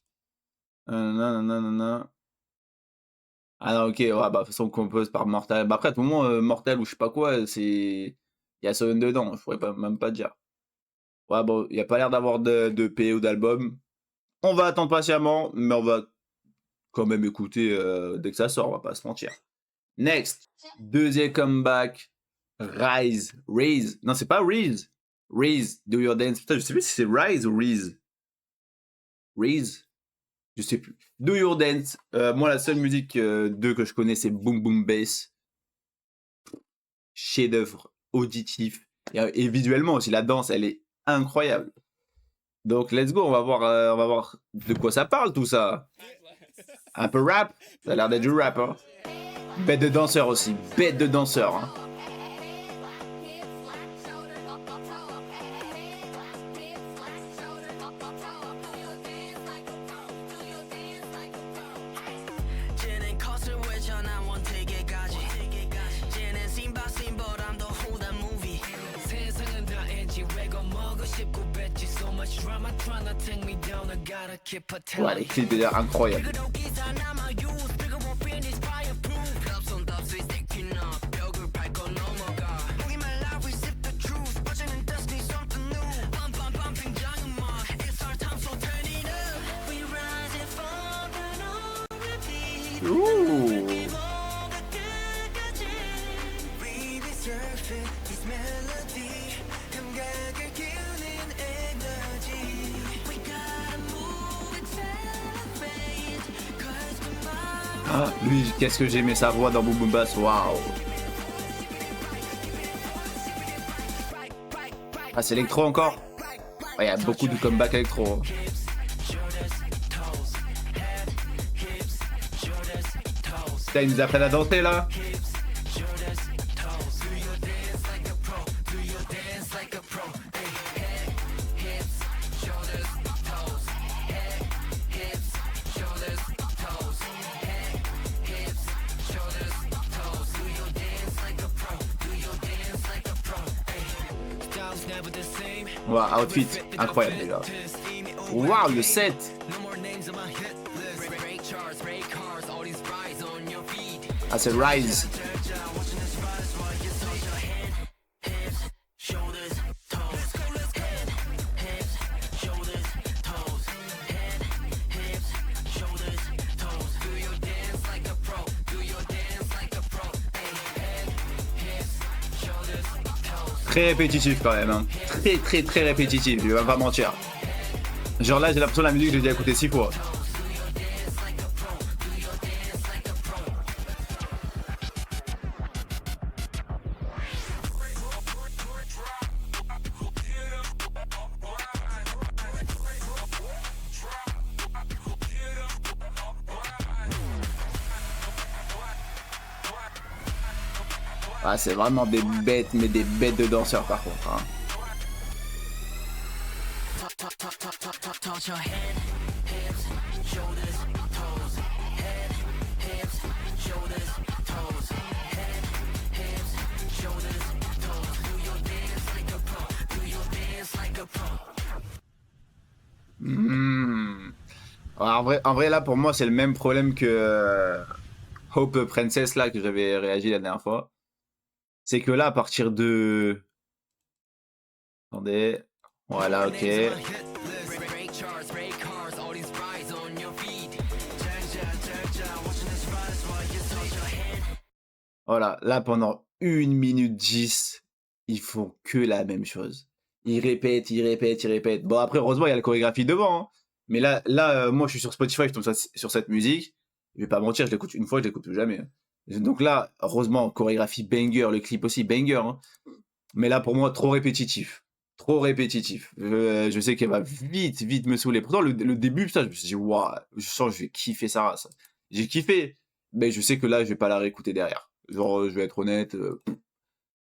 Nanana. Ah non, ok, ouais, bah, de toute façon, on compose par Mortel. Bah, après, à tout moment, Mortel ou je sais pas quoi, c'est. Il y a Sonnen dedans, je pourrais même pas dire. Ouais, bon, il n'y a pas l'air d'avoir de EP ou d'album. On va attendre patiemment, mais on va quand même écouter dès que ça sort, on va pas se mentir. Next, deuxième comeback, Rise. Non, c'est pas Rise. Rise, Do Your Dance. Putain, je sais plus si c'est Rise ou Reese. Reese? Je sais plus. Do Your Dance. Moi, la seule musique d'eux que je connais, c'est Boom Boom Bass. Chef-d'œuvre auditif. Et visuellement aussi, la danse, elle est incroyable. Donc, let's go. On va voir de quoi ça parle, tout ça. Un peu rap. Ça a l'air d'être du rap. Hein. Bête de danseur aussi. Bête de danseur. Hein. Ouais, les clips d'ailleurs incroyables. Ouh. Ah, lui, qu'est-ce que j'ai aimé sa voix dans Boom Boom Bass, waouh! Ah, c'est électro encore? Il y a beaucoup de comeback électro. Putain, ils nous apprennent à danser là? Wow, outfit incroyable les gars. Waouh, le set. Ah, c'est Rise. Très répétitif quand même, hein. Très répétitif, je vais pas mentir. Genre là j'ai l'impression que la musique j'ai déjà écouté 6 fois. Ah, c'est vraiment des bêtes, mais des bêtes de danseurs par contre. Hein. Toss your head, hips, shoulders, toes. Head, hips, shoulders, toes. Head, hips, shoulders, toes. Do your dance like a pro. Do your dance like a pro. Hmm. Alors, en vrai, là, pour moi, c'est le même problème que Hope Princess, là, que j'avais réagi la dernière fois. C'est que là, à partir de... Attendez. Voilà, ok. Break charts, break cars, all these rides on your feet. Watching this rise while you toss your head. Voilà, là, pendant 1 minute 10, ils font que la même chose. Ils répètent, ils répètent, ils répètent. Bon, après, heureusement, il y a la chorégraphie devant. Hein. Mais là moi, je suis sur Spotify, je tombe sur cette musique. Je vais pas mentir, je l'écoute une fois, je l'écoute plus jamais. Hein. Donc là, heureusement, chorégraphie banger, le clip aussi banger. Hein. Mais là, pour moi, trop répétitif. Trop répétitif. Je sais qu'elle va vite me saouler. Pourtant, le début, ça, je me suis dit, waouh, je sens que je vais kiffer sa race. J'ai kiffé. Mais je sais que là, je vais pas la réécouter derrière. Genre, je vais être honnête,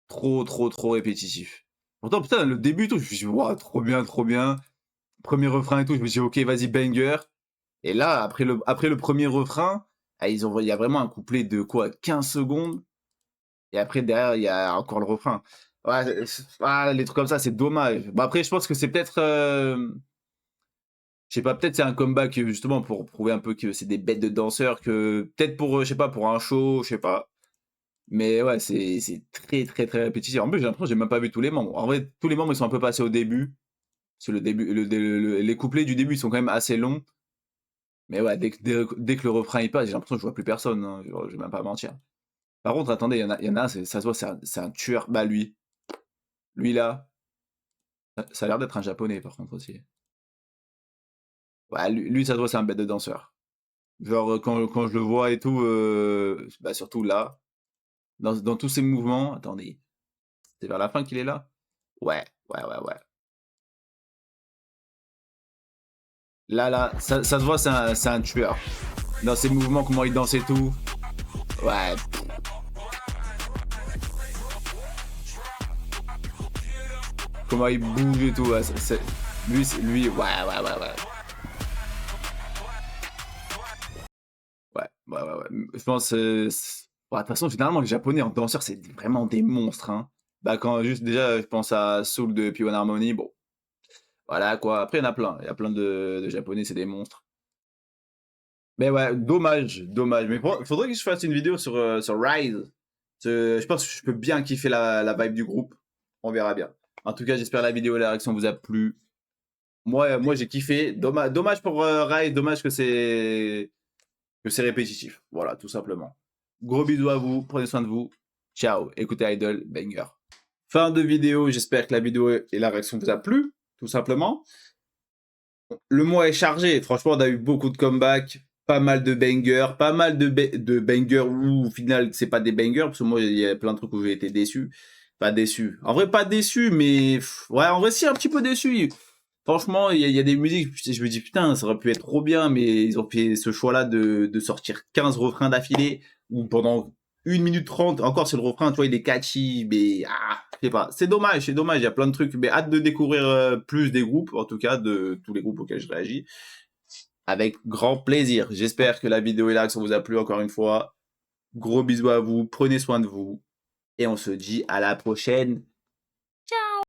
trop répétitif. Pourtant, putain, le début, tout, je me suis dit, waouh, trop bien. Premier refrain et tout, je me suis dit, ok, vas-y, banger. Et là, après le premier refrain, ah, il y a vraiment un couplet de quoi, 15 secondes. Et après, derrière, il y a encore le refrain. Ouais, les trucs comme ça, c'est dommage. Bon, après, je pense que c'est peut-être. Je sais pas, peut-être c'est un comeback justement pour prouver un peu que c'est des bêtes de danseurs, que peut-être pour, je sais pas, pour un show, je sais pas. Mais ouais, c'est très répétitif. En plus, j'ai l'impression que j'ai même pas vu tous les membres. En vrai, tous les membres, ils sont un peu passés au début. Parce que le début, les couplets du début sont quand même assez longs. Mais ouais, dès que le refrain il passe, j'ai l'impression que je vois plus personne. Hein. Je vais même pas mentir. Par contre, attendez, il y en a un, ça se voit, c'est un tueur. Bah, lui. Lui là. Ça a l'air d'être un japonais, par contre, aussi. Ouais, lui ça se voit, c'est un bête de danseur. Genre, quand je le vois et tout, bah, surtout là. Dans tous ses mouvements. Attendez. C'est vers la fin qu'il est là? Ouais. Là, ça se voit, c'est un tueur. Dans ses mouvements, comment il danse et tout. Ouais. Comment il bouge et tout. Ouais, lui, ouais. Ouais. Je pense, ouais, de toute façon, généralement, les Japonais en danseur, c'est vraiment des monstres. Hein. Bah, quand juste déjà, je pense à Soul de P1 Harmony, bon, voilà quoi. Après, il y en a plein. Il y a plein de Japonais, c'est des monstres. Mais ouais, dommage. Mais faudrait que je fasse une vidéo sur Rise. Je pense que je peux bien kiffer la vibe du groupe. On verra bien. En tout cas, j'espère la vidéo et la réaction vous a plu. Moi j'ai kiffé. Dommage pour Rise, dommage que c'est répétitif. Voilà, tout simplement. Gros bisous à vous, prenez soin de vous. Ciao, écoutez Idol, banger. Fin de vidéo, j'espère que la vidéo et la réaction vous a plu, tout simplement. Le mois est chargé, franchement, on a eu beaucoup de comebacks, pas mal de bangers, pas mal de bangers où au final c'est pas des bangers, parce que moi il y a plein de trucs où j'ai été déçu. Pas déçu. En vrai, pas déçu, mais ouais, en vrai, si, un petit peu déçu. Franchement, il y a des musiques, je me dis putain, ça aurait pu être trop bien, mais ils ont fait ce choix-là de sortir 15 refrains d'affilée, ou pendant 1 minute 30, encore c'est le refrain, tu vois, il est catchy, mais je sais pas, c'est dommage, il y a plein de trucs, mais hâte de découvrir plus des groupes, en tout cas, de tous les groupes auxquels je réagis, avec grand plaisir. J'espère que la vidéo et la réaction vous a plu encore une fois. Gros bisous à vous, prenez soin de vous, et on se dit à la prochaine.